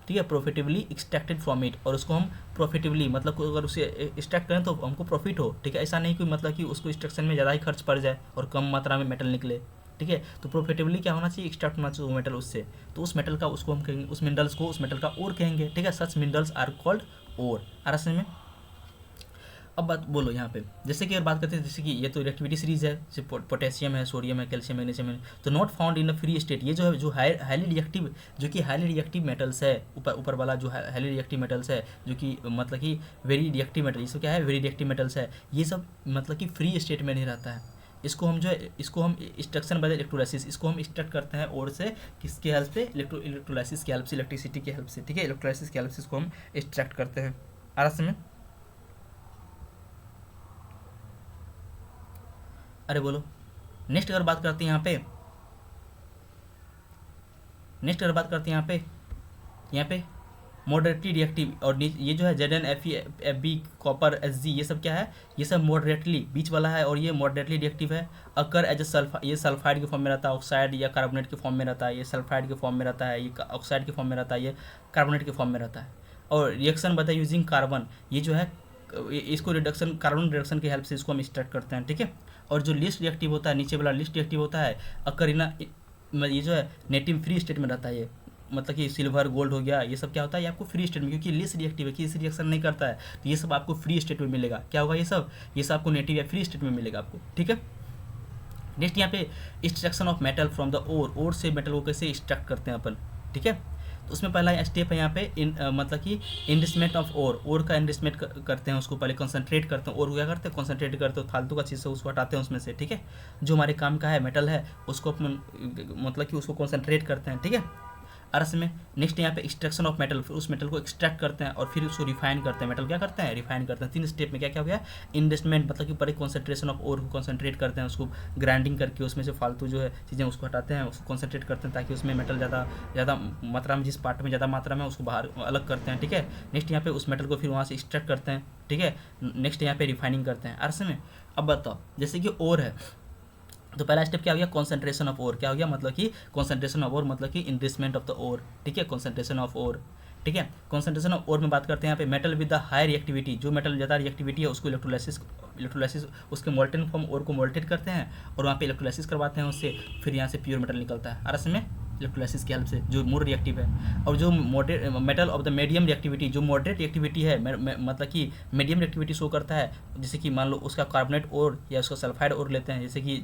ठीक है, प्रॉफिटेबली एक्सट्रैक्टेड फ्रॉम इट। और उसको हम प्रॉफिटेबली मतलब अगर उसे एक्सट्रैक्ट करें तो हमको प्रॉफिट हो, ठीक है। ऐसा नहीं कि मतलब कि उसको एक्सट्रैक्शन में ज़्यादा ही खर्च पड़ जाए और कम मात्रा में मेटल निकले, ठीक है। तो प्रॉफिटेबली क्या होना चाहिए, एक्सट्रैक्ट होना चाहिए वो मेटल उससे। तो उस मेटल का उसको हम कहेंगे, उस मिनरल्स को उस मेटल का और कहेंगे, ठीक है। सच मिनरल्स आर कॉल्ड और। आरस में अब बात बोलो यहाँ पे, जैसे कि अगर बात करते हैं, जैसे कि ये तो रिएक्टिविटी सीरीज है, जैसे पोटेशियम है, सोडियम है, कैल्शियम, मैग्नीशियम है, तो not found in a free state. ये जो है जो हाईली रिएक्टिव, जो कि हाईली रिएक्टिव मेटल्स है, ऊपर वाला जो हाईली रिएक्टिव मेटल्स है, जो कि मतलब कि वेरी रिएक्टिव मेटल, इसको क्या है, वेरी रिएक्टिव मेटल्स है, ये सब मतलब कि फ्री स्टेट में नहीं रहता है। इसको हम जो है, इसको हम एक्सट्रैक्शन बाय इलेक्ट्रोलाइसिस, इसको हम एक्सट्रैक्ट करते हैं और से, किसके हेल्प से, इलेक्ट्रोलाइसिस की हेल्प से, इलेक्ट्रिसिटी की हेल्प से, ठीक है, इलेक्ट्रोलाइसिस की हेल्प से इसको हम एक्सट्रैक्ट करते हैं। आरस में अरे बोलो नेक्स्ट अगर बात करते हैं यहाँ पे मॉडरेटली रिएक्टिव, और ये जो है Zn Fe Fb copper Hg, ये सब क्या है, ये सब मॉडरेटली बीच वाला है और ये मॉडरेटली रिएक्टिव है। अकर एज ये सल्फाइड के फॉर्म में रहता है, ऑक्साइड या कार्बोनेट के फॉर्म में रहता है, ये सल्फाइड के फॉर्म में रहता है, ये ऑक्साइड के फॉर्म में रहता है, ये कार्बोनेट के फॉर्म में रहता है। और रिएक्शन बताए यूजिंग कार्बन, ये जो है इसको रिडक्शन, कार्बन रिडक्शन की हेल्प से इसको हम एक्सट्रैक्ट करते हैं, ठीक है। और जो लीस्ट रिएक्टिव होता है, नीचे वाला लीस्ट रिएक्टिव होता है, अकरीना ये जो है नेटिव फ्री स्टेट में रहता है। ये मतलब कि सिल्वर गोल्ड हो गया, ये सब क्या होता है, ये आपको फ्री स्टेट में, क्योंकि लीस्ट रिएक्टिव है, किसी रिएक्शन नहीं करता है, तो ये सब आपको फ्री स्टेट में मिलेगा। क्या होगा ये सब आपको नेटिव या फ्री स्टेट में मिलेगा आपको, ठीक है। नेक्स्ट यहाँ पे extraction of metal from the ore से मेटल को कैसे एक्सट्रैक्ट करते हैं अपन, ठीक है। तो उसमें पहला स्टेप है यहाँ पे मतलब कि इन्वेस्टमेंट ऑफ ओर का इन्वेस्टमेंट करते हैं, उसको पहले कंसंट्रेट करते हैं। और क्या करते हैं, कंसंट्रेट करते हैं, फालतू का चीज़ से उसको हटाते हैं उसमें से, ठीक है। जो हमारे काम का है मेटल है उसको अपन मतलब कि उसको कंसंट्रेट करते हैं, ठीक है, अर्थ में। नेक्स्ट यहाँ पे एक्सट्रैक्शन ऑफ मेटल, फिर उस मेटल को एक्सट्रैक्ट करते हैं और फिर उसको रिफाइन करते हैं। मेटल क्या करते हैं, रिफाइन करते हैं। 3 स्टेप में क्या क्या हो गया, इन्वेस्टमेंट मतलब कि पहले कॉन्सेंट्रेशन ऑफ ओर को कॉन्सेंट्रेट करते हैं, उसको ग्राइंडिंग करके उसमें से फालतू जो है चीज़ें उसको हटाते हैं, उसको कॉन्सेंट्रेट करते हैं ताकि उसमें मेटल ज़्यादा मात्रा में, जिस पार्ट में ज़्यादा मात्रा में उसको बाहर अलग करते हैं, ठीक है। नेक्स्ट यहाँ पे उस मेटल को फिर वहाँ से एक्सट्रैक्ट करते हैं, ठीक है। नेक्स्ट यहाँ पे रिफाइनिंग करते हैं अर्थ में। अब बताओ, जैसे कि ओर है, तो पहला स्टेप क्या हो गया, कॉन्सेंट्रेशन ऑफ ओर। क्या हो गया, मतलब कि कॉन्सेंट्रेशन ऑफ ओर मतलब कि इन्वेस्टमेंट ऑफ द ओर, ठीक है, कॉन्सेंट्रेशन ऑफ ओर, ठीक है। कॉन्सेंट्रेशन ऑफ ओर में बात करते हैं यहाँ पे metal with the high reactivity, जो मेटल ज़्यादा रिएक्टिविटी है उसको इलेक्ट्रोलाइसिस उसके मोल्टेन फॉर्म ओर को मोल्टेड करते हैं और वहाँ पे इलेक्ट्रोलाइसिस करवाते हैं उससे, फिर यहाँ से प्योर मेटल निकलता है अर्थ में इलेक्ट्रोलाइसिस की हेल्प से, जो मोर रिएक्टिव है। और जो moderate metal of the medium reactivity, जो मॉडरेट रिएक्टिविटी है मतलब कि मीडियम रिएक्टिविटी शो करता है, जैसे कि मान लो उसका कार्बोनेट और या उसका सल्फाइड और लेते हैं, जैसे कि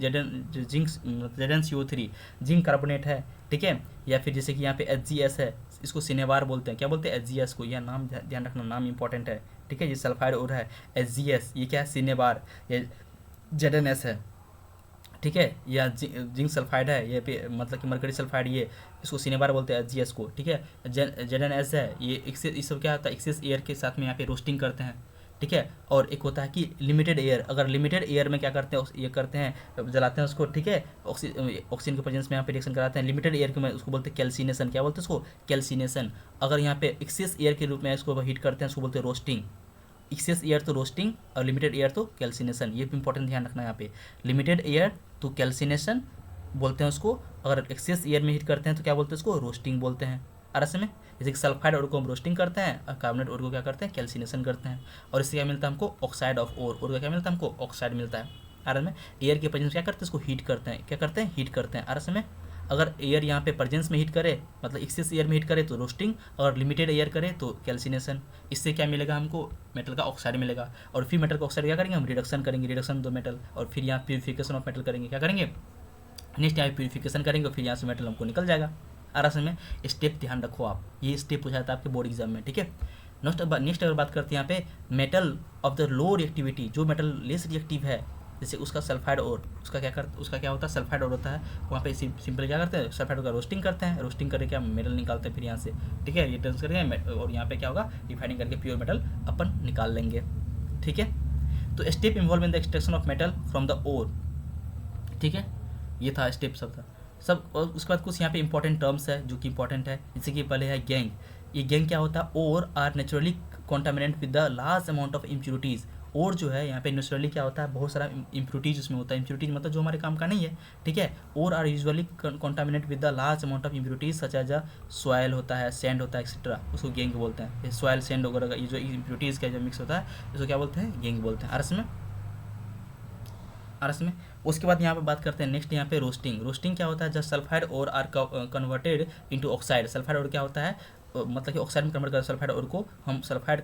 ZnCO3 जिंक कार्बोनेट है, ठीक है। या फिर जैसे कि यहाँ पे HGS है, इसको सिनेवार बोलते हैं। क्या बोलते हैं, HGS को, यह नाम ध्यान रखना, नाम इंपॉर्टेंट है, ठीक है। ये सल्फाइड और है HGS, ये क्या है, सिनेवार। ये ZnS है, ठीक है, या जिंक सल्फाइड है, ये पे मतलब कि मरकरी सल्फाइड, ये इसको सिनेबार बोलते हैं HGS को, ठीक है। ZnS है, ये इस सब क्या होता है, एक्सेस एयर के साथ में यहाँ पे रोस्टिंग करते हैं, ठीक है। और एक होता है कि लिमिटेड एयर, अगर लिमिटेड एयर में क्या करते हैं, ये करते हैं, जलाते हैं उसको, ठीक है, ऑक्सीजन के प्रेजेंस में यहाँ पे रिएक्शन कराते हैं। लिमिटेड एयर के में उसको बोलते हैं कैल्सिनेशन। क्या बोलते हैं उसको, कैल्सिनेशन। अगर यहाँ पे एक्सेस एयर के रूप में इसको हीट करते हैं, उसको बोलते हैं रोस्टिंग। एक्सेस एयर तो रोस्टिंग और लिमिटेड एयर तो कैल्सिनेशन, ये भी इंपॉर्टेंट ध्यान रखना है यहाँ पे। लिमिटेड एयर तो कैल्सिनेशन बोलते हैं उसको, अगर एक्सेस एयर में हीट करते हैं तो क्या बोलते हैं उसको, रोस्टिंग बोलते हैं अर्थ में। जैसे कि सल्फाइड और को हम रोस्टिंग करते हैं और कार्बोनेट और को क्या करते हैं, कैल्सिनेशन करते हैं। और इससे क्या मिलता है हमको, ऑक्साइड ऑफ ओर का क्या मिलता है हमको, ऑक्साइड मिलता है अर्थ में। एयर के प्रेजेंस क्या करते हैं, इसको हीट करते हैं, क्या करते हैं, हीट करते हैं अर्थ में। अगर एयर यहाँ पे प्रेजेंस में हीट करे, मतलब एक्सेस एयर में हीट करे तो रोस्टिंग, और लिमिटेड एयर करे तो कैल्सिनेशन। इससे क्या मिलेगा हमको, मेटल का ऑक्साइड मिलेगा। और फिर मेटल का ऑक्साइड क्या करेंगे हम, रिडक्शन करेंगे, रिडक्शन दो मेटल, और फिर यहाँ प्यूरिफिकेशन ऑफ मेटल करेंगे। क्या करेंगे, नेक्स्ट यहाँ प्यूरिफिकेशन करेंगे, फिर यहाँ से मेटल हमको निकल जाएगा आराम में। स्टेप ध्यान रखो आप, ये स्टेप पूछा जाता है आपके बोर्ड एग्जाम में, ठीक है। नेक्स्ट अगर बात करते हैं यहाँ पे metal of the low reactivity, जो मेटल लेस रिएक्टिव है, जैसे उसका सल्फाइड और उसका क्या होता है, सल्फाइड और होता है, वहाँ पे सिंपल क्या करते हैं, सल्फाइड का रोस्टिंग करते हैं, रोस्टिंग करके क्या मेटल निकालते हैं फिर यहाँ से, ठीक है, ये टर्न्स करेंगे और यहाँ पे क्या होगा, रिफाइनिंग करके प्योर मेटल अपन निकाल लेंगे, ठीक है। तो step involve in the extraction of metal from the ore, ठीक है, ये था स्टेप सब। और उसके बाद कुछ यहाँ पे इंपॉर्टेंट टर्म्स है जो कि इंपॉर्टेंट है, जैसे कि पहले है गैंग। ये गैंग क्या होता है, ores are naturally contaminant with the large amount of impurities. और जो है यहाँ पे नेचुरली क्या होता है, बहुत सारा इम्प्यूरिटीज उसमें होता है। इम्प्यूरिटीज मतलब जो हमारे काम का नहीं है, ठीक है। Ore are usually contaminate with the large amount of impurities such as a soil होता है, सैंड होता है, एक्सेट्रा, उसको गैंग बोलते हैं। सॉयल सैंड वगैरह ये जो इम्प्यूरिटीज़ का जो मिक्स होता है उसको क्या बोलते हैं, गैंग बोलते हैं अर्थ में। उसके बाद यहाँ पे बात करते हैं नेक्स्ट यहाँ पे रोस्टिंग क्या होता है, जब sulphide ore are converted into oxide. Sulphide ore क्या होता है, मतलब कि ऑक्साइड में कन्वर्ट करते हैं। सल्फाइड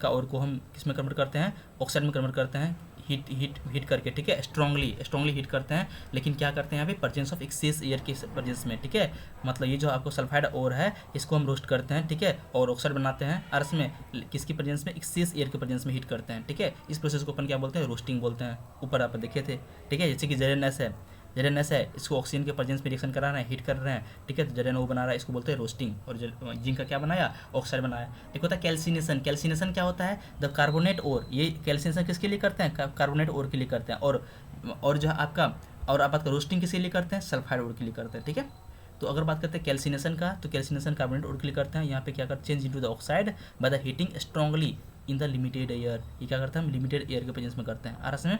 और को हम किस में कन्वर्ट करते हैं, ऑक्साइड में कन्वर्ट करते हैं, हीट करके, ठीक है, स्ट्रांगली हीट करते हैं। लेकिन क्या करते हैं यहाँ पे, प्रेजेंस ऑफ एक्सेस एयर के प्रेजेंस में, ठीक है। मतलब ये जो आपको सल्फाइड और है इसको हम रोस्ट करते हैं, ठीक है, और ऑक्साइड बनाते हैं अर्थ में, किसकी प्रेजेंस में, एक्सेस एयर के प्रेजेंस में हीट करते हैं, ठीक है। इस प्रोसेस को अपन क्या बोलते हैं, रोस्टिंग बोलते हैं। ऊपर आप देखे थे, ठीक है। जैसे कि ZnS है, इसको ऑक्सीजन के प्रेजेंस में रिएक्शन करा रहे हैं, हीट कर रहे हैं, ठीक है, तो ZnO बना रहा है, इसको बोलते हैं रोस्टिंग। और जिंक का क्या बनाया, ऑक्साइड बनाया। एक होता है कैल्सिनेशन क्या होता है, द कार्बोनेट ओर। ये कैल्सिनेशन किसके लिए करते हैं, कार्बोनेट ओर के लिए करते हैं। और जो आपका और आप बात रोस्टिंग किसके लिए करते हैं, सल्फाइड ओर के लिए करते हैं, ठीक है। तो अगर बात करते हैं कैल्सिनेशन का, तो कैल्सिनेशन कार्बोनेट ओर के लिए करते हैं। यहाँ पे क्या करते हैं, change into the oxide by the heating strongly in the limited air. ये क्या करते हैं, हम लिमिटेड एयर के प्रेजेंस में करते हैं आरस में,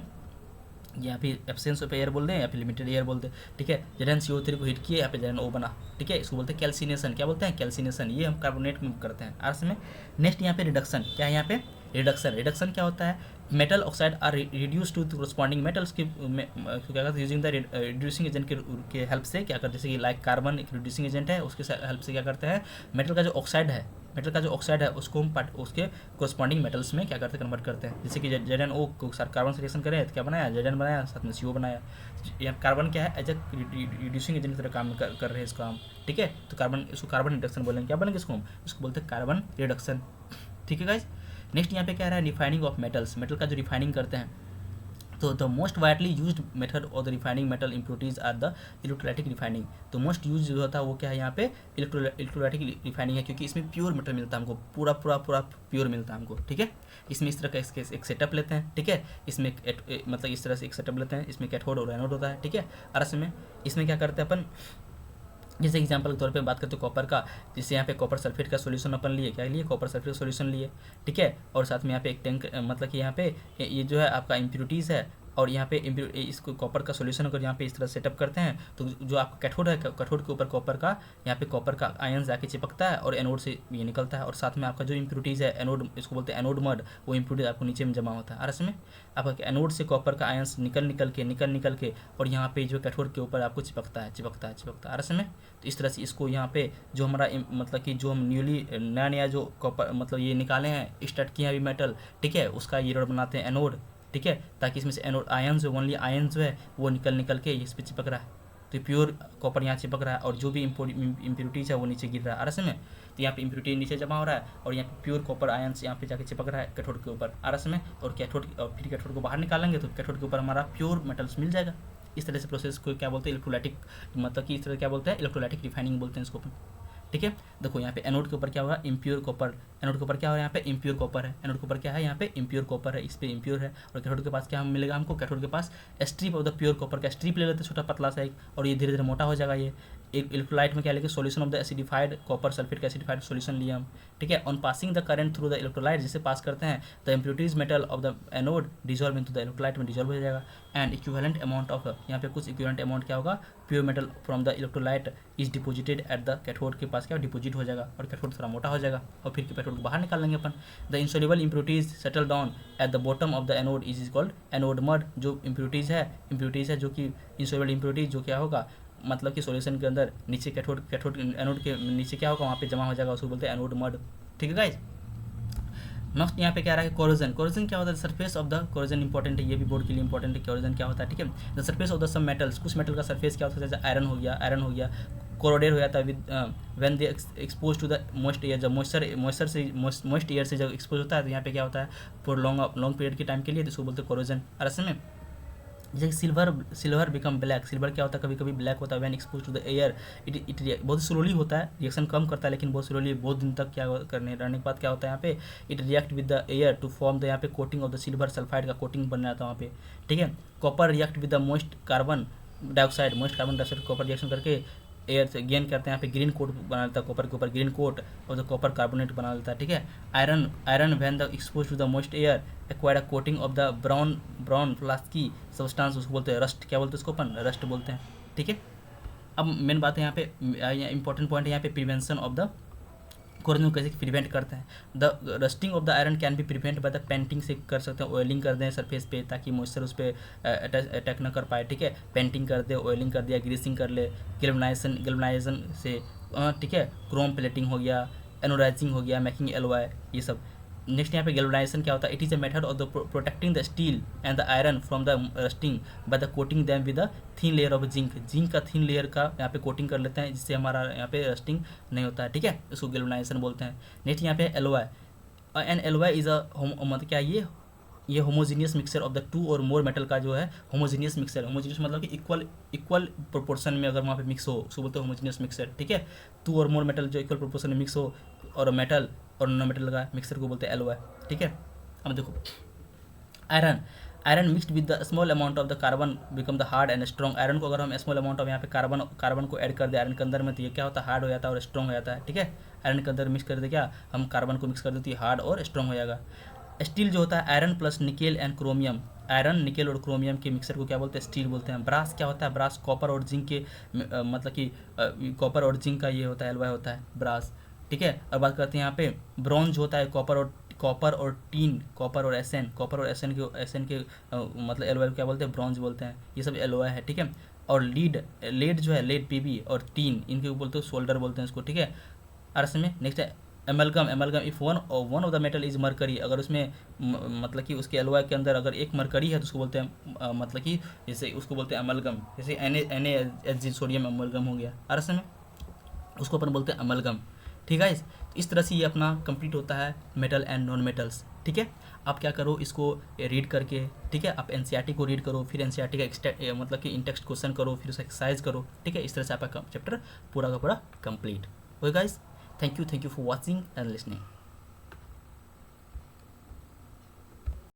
या फिर एब्सेंस ऑफ एयर बोल दें या फिर लिमिटेड एयर बोल दें, ठीक है। ZnCO3 को हीट किए, यहाँ पे ZnO बना, ठीक है, इसको बोलते हैं कैल्सिनेशन। क्या बोलते हैं, कैल्सिनेशन। ये हम कार्बोनेट में करते हैं आर्स में। नेक्स्ट यहाँ पे रिडक्शन क्या है, यहाँ पे रिडक्शन। रिडक्शन क्या होता है, metal oxide are reduce to corresponding metals की क्या कहते हैं यूजिंग द रिड्यूसिंग एजेंट के हेल्प से क्या करते हैं, जैसे कि लाइक कार्बन एक रिड्यूसिंग एजेंट है, उसके हेल्प से क्या करते हैं मेटल का जो ऑक्साइड है उसको हम उसके कोरस्पॉन्डिंग मेटल्स में क्या करते हैं, कन्वर्ट करते हैं। जैसे कि ZnO को कार्बन से रिएक्शन करें तो क्या बनाया, Zn बनाया, साथ में CO बनाया। यहाँ कार्बन क्या है, एज ए रिड्यूसिंग एजेंट की तरह काम कर रहे हैं इसका हम, ठीक है। तो इसको कार्बन रिडक्शन बोलेंगे, क्या बोलेंगे इसको हम, इसको बोलते हैं कार्बन रिडक्शन, ठीक है गाइज। नेक्स्ट यहाँ पे क्या रहा है, रिफाइनिंग ऑफ मेटल्स, मेटल का जो रिफाइनिंग करते हैं। तो the most widely used method of the refining metal impurities are the electrolytic refining. तो मोस्ट यूज जो होता है वो क्या है यहाँ पे, इलेक्ट्रोलाइटिक रिफाइनिंग है, क्योंकि इसमें प्योर मेटल मिलता है हमको, पूरा प्योर मिलता है हमको, ठीक है। इसमें इस तरह का एक सेटअप लेते हैं, ठीक है। इसमें मतलब इस तरह से एक सेटअप लेते हैं, इसमें कैथोड और एनोड होता है, ठीक है। और इसमें क्या करते हैं अपन, जैसे एग्जांपल के तौर पे बात करते हैं कॉपर का, जैसे यहाँ पे कॉपर सल्फेट का सॉल्यूशन अपन लिए, क्या लिए, कॉपर सल्फेट सॉल्यूशन लिए, ठीक है। और साथ में यहाँ पे एक टैंक, मतलब कि यहाँ पे ये जो है आपका इम्प्योरिटीज़ है, और यहाँ पे इसको कॉपर का सॉल्यूशन अगर यहाँ पे इस तरह सेटअप करते हैं तो जो आपका कैथोड है, कैथोड के ऊपर कॉपर का, यहाँ पे कॉपर का आयन जाके चिपकता है और एनोड से ये निकलता है। और साथ में आपका जो इम्प्योरिटीज़ है एनोड, इसको बोलते हैं एनोड मड, वो इम्प्योरिटीज आपको नीचे में जमा होता है। और इसमें आपका एनोड से कॉपर का आयन निकल के और यहाँ पे जो कैथोड के ऊपर आपको चिपकता है। और इसमें तो इस तरह से इसको यहाँ पे जो हमारा मतलब कि जो हम नया जो कॉपर मतलब ये निकाले हैं, स्टार्ट किए हैं अभी मेटल, ठीक है, उसका ये रोड बनाते हैं एनोड, ठीक है, ताकि इसमें से एनोड आयन जो ओनली आयन जो है वो निकल के इस पर चिपक रहा है। तो प्योर कॉपर यहाँ चिपक रहा है और जो भी इम्प्योरिटीज है वो नीचे गिर रहा है। आरस में तो यहाँ पे इम्प्योरिटी नीचे जमा हो रहा है और यहाँ पे प्योर कॉपर आयन्स यहाँ पे जाके चिपक रहा है कैथोड के ऊपर आरस में, और फिर कैथोड को बाहर निकालेंगे तो कैथोड के ऊपर हमारा प्योर मेटल्स मिल जाएगा। इस तरह से प्रोसेस को क्या बोलते हैं, इलेक्ट्रोलाइटिक, मतलब कि इस तरह क्या बोलते हैं, इलेक्ट्रोलाइटिक रिफाइनिंग बोलते हैं इसको, ठीक है। देखो यहाँ पे एनोड के ऊपर क्या होगा, इम्प्योर कॉपर, एनोड के ऊपर क्या हो रहा है, यहाँ पे इम्प्योर कॉपर है, एनोड के ऊपर क्या है, यहाँ पे इम्प्योर कॉपर है, इस पे इम्प्योर है। और कैथोड के पास क्या मिलेगा हमको, कैथोड के पास strip of the pure copper का स्ट्रिप ले लेते हैं, छोटा पतला सा एक, और ये धीरे धीरे मोटा हो जाएगा। ये इलेक्ट्रोलाइट में क्या लेके, solution of the acidified copper sulphate का एसिडिफाइड सॉल्यूशन लिया हम, ठीक है। On passing the current through the electrolyte, जिसे पास करते हैं the impurities metal of the anode dissolve into the electrolyte में डिजॉल्व हो जाएगा। एंड इक्विवेलेंट अमाउंट ऑफ, यहाँ पे कुछ इक्विवेलेंट अमाउंट क्या होगा, pure metal from the electrolyte is deposited at the cathode के पास क्या डिपोजिट हो जाएगा और कैथोड थोड़ा मोटा हो जाएगा और फिर कैथोड को बाहर निकाल लेंगे अपन। The insoluble impurities settle down at the bottom of the anode is called anode mud. जो इम्प्योरिटीज है जो कि इंसोल्युबल इम्प्योरिटीज जो क्या होगा, मतलब कि सॉल्यूशन के अंदर नीचे कैथोड एनोड के नीचे क्या होगा, वहाँ पे जमा हो जाएगा, उसको बोलते हैं एनोड मड, ठीक है गाइज। नेक्स्ट यहाँ पे क्या रहा है, कोरोजन। कोरोजन क्या होता है, surface of the, corrosion important है, ये भी बोर्ड के लिए इंपॉर्टेंट है, कोरोजन क्या होता है, ठीक है। The surface of the some metals, कुछ मेटल का सरफेस क्या होता है, जैसे आयरन हो गया कोरोडेड हो जाता है with when they expose to the moist air. जब मॉइस्ट एयर से जब एक्सपोज होता है तो यहाँ पे क्या होता है, फॉर लॉन्ग पीरियड के टाइम के लिए, तो इसको बोलते हैं कोरोजन। और ऐसे में जैसे सिल्वर बिकम ब्लैक, सिल्वर क्या होता है, कभी कभी ब्लैक होता है when expose to the air, it बहुत स्लोली होता है, रिएक्शन कम करता है लेकिन बहुत स्लोली, बहुत दिन तक क्या करने रहने के बाद क्या होता है यहाँ पे, it react with the air to form the यहाँ पे coating of the silver sulphide का कोटिंग बन जाता है वहाँ पे, ठीक है। Copper react with the moist carbon dioxide copper reaction करके एयर से गेन करते हैं, यहाँ पे ग्रीन कोट बना लेता है कॉपर के ऊपर, ग्रीन कोट और द कॉपर कार्बोनेट बना लेता है, ठीक है। Iron when the expose to the moist air acquired a coating of the brown flaky substance, उसको बोलते हैं रस्ट, क्या बोलते हैं उसको अपन, रस्ट बोलते हैं, ठीक है। अब मेन बात है यहाँ पे, इंपॉर्टेंट पॉइंट है यहाँ पे, प्रिवेंशन ऑफ द कोरोजन कैसे प्रिवेंट करते हैं। The rusting of the iron can be prevent by the painting से कर सकते हैं, ऑयलिंग कर दें सरफेस पे ताकि मॉइस्चर उस पर अटैक ना कर पाए, ठीक है। पेंटिंग कर दे, ऑयलिंग कर दिया, ग्रीसिंग कर ले, गैल्वेनाइजेशन से, ठीक है। क्रोम प्लेटिंग हो गया, एनोडाइजिंग हो गया, मेकिंग एलॉय, ये सब। नेक्स्ट यहाँ पे गैल्वेनाइजेशन क्या होता है, it is a method of the protecting the steel and the iron from the rusting by the coating them with the thin layer of zinc का थिन लेयर का यहाँ पे कोटिंग कर लेते हैं, जिससे हमारा यहाँ पे रस्टिंग नहीं होता है, ठीक है। इसको गैल्वेनाइजेशन बोलते हैं। नेक्स्ट यहाँ पे alloy, N alloy is a मतलब क्या, ये homogeneous mixture of the two और मोर मेटल का जो है होमोजीनियस मिक्सचर, होमोजीनियस मतलब कि इक्वल प्रोपोर्शन में अगर वहाँ पे मिक्स हो उसको बोलते हैं होमोजीनियस मिक्सचर, ठीक है। टू और मोर मेटल जो इक्वल प्रोपोर्शन में मिक्स हो और मेटल और नॉन मेटल का मिक्सचर को बोलते हैं एलॉय, ठीक है। अब देखो iron mixed with the small amount of the carbon become the hard and strong. Iron को अगर हम स्मॉल अमाउंट ऑफ यहाँ पे कार्बन को ऐड कर दे आयरन के अंदर में, तो ये क्या होता है, हार्ड हो जाता है और स्ट्रॉन्ग हो जाता है, ठीक है। आयरन के अंदर मिक्स कर दे क्या, हम कार्बन को मिक्स कर देते हैं, हार्ड और स्ट्रॉन्ग हो जाएगा। स्टील जो होता है iron plus nickel and chromium, iron nickel और क्रोमियम के मिक्सर को क्या बोलते हैं, स्टील बोलते हैं। ब्रास क्या होता है, ब्रास कॉपर और जिंक के मतलब कि कॉपर और जिंक का ये होता है एलॉय होता है ब्रास, ठीक है। और बात करते हैं यहाँ पे ब्रॉन्ज होता है कॉपर और टीन, कॉपर और एसएन, कॉपर और एसएन के मतलब एलओआई क्या बोलते हैं, ब्रॉन्ज बोलते हैं, ये सब एलओआई है, ठीक है। और लेड जो है, लेड पीबी और टीन, इनके बोलते हैं सोल्डर बोलते हैं इसको, ठीक है। आरएस में नेक्स्ट है amalgam, if one of the metal is mercury, अगर उसमें मतलब कि उसके एलओआई के अंदर अगर एक मरकरी है तो उसको बोलते हैं मतलब कि जैसे उसको बोलते हैं अमलगम, जैसे NaHG सोडियम अमलगम हो गया आरएस में, उसको अपन बोलते हैं अमलगम, ठीक है। इस तरह से ये अपना कंप्लीट होता है मेटल एंड नॉन मेटल्स, ठीक है। आप क्या करो, इसको रीड करके, ठीक है, आप एनसीईआरटी को रीड करो, फिर एनसीईआरटी का मतलब कि इन टेक्स्ट क्वेश्चन करो, फिर उसका एक्सरसाइज करो, ठीक है। इस तरह से आपका चैप्टर पूरा का पूरा complete. Okay guys, thank you for watching and listening.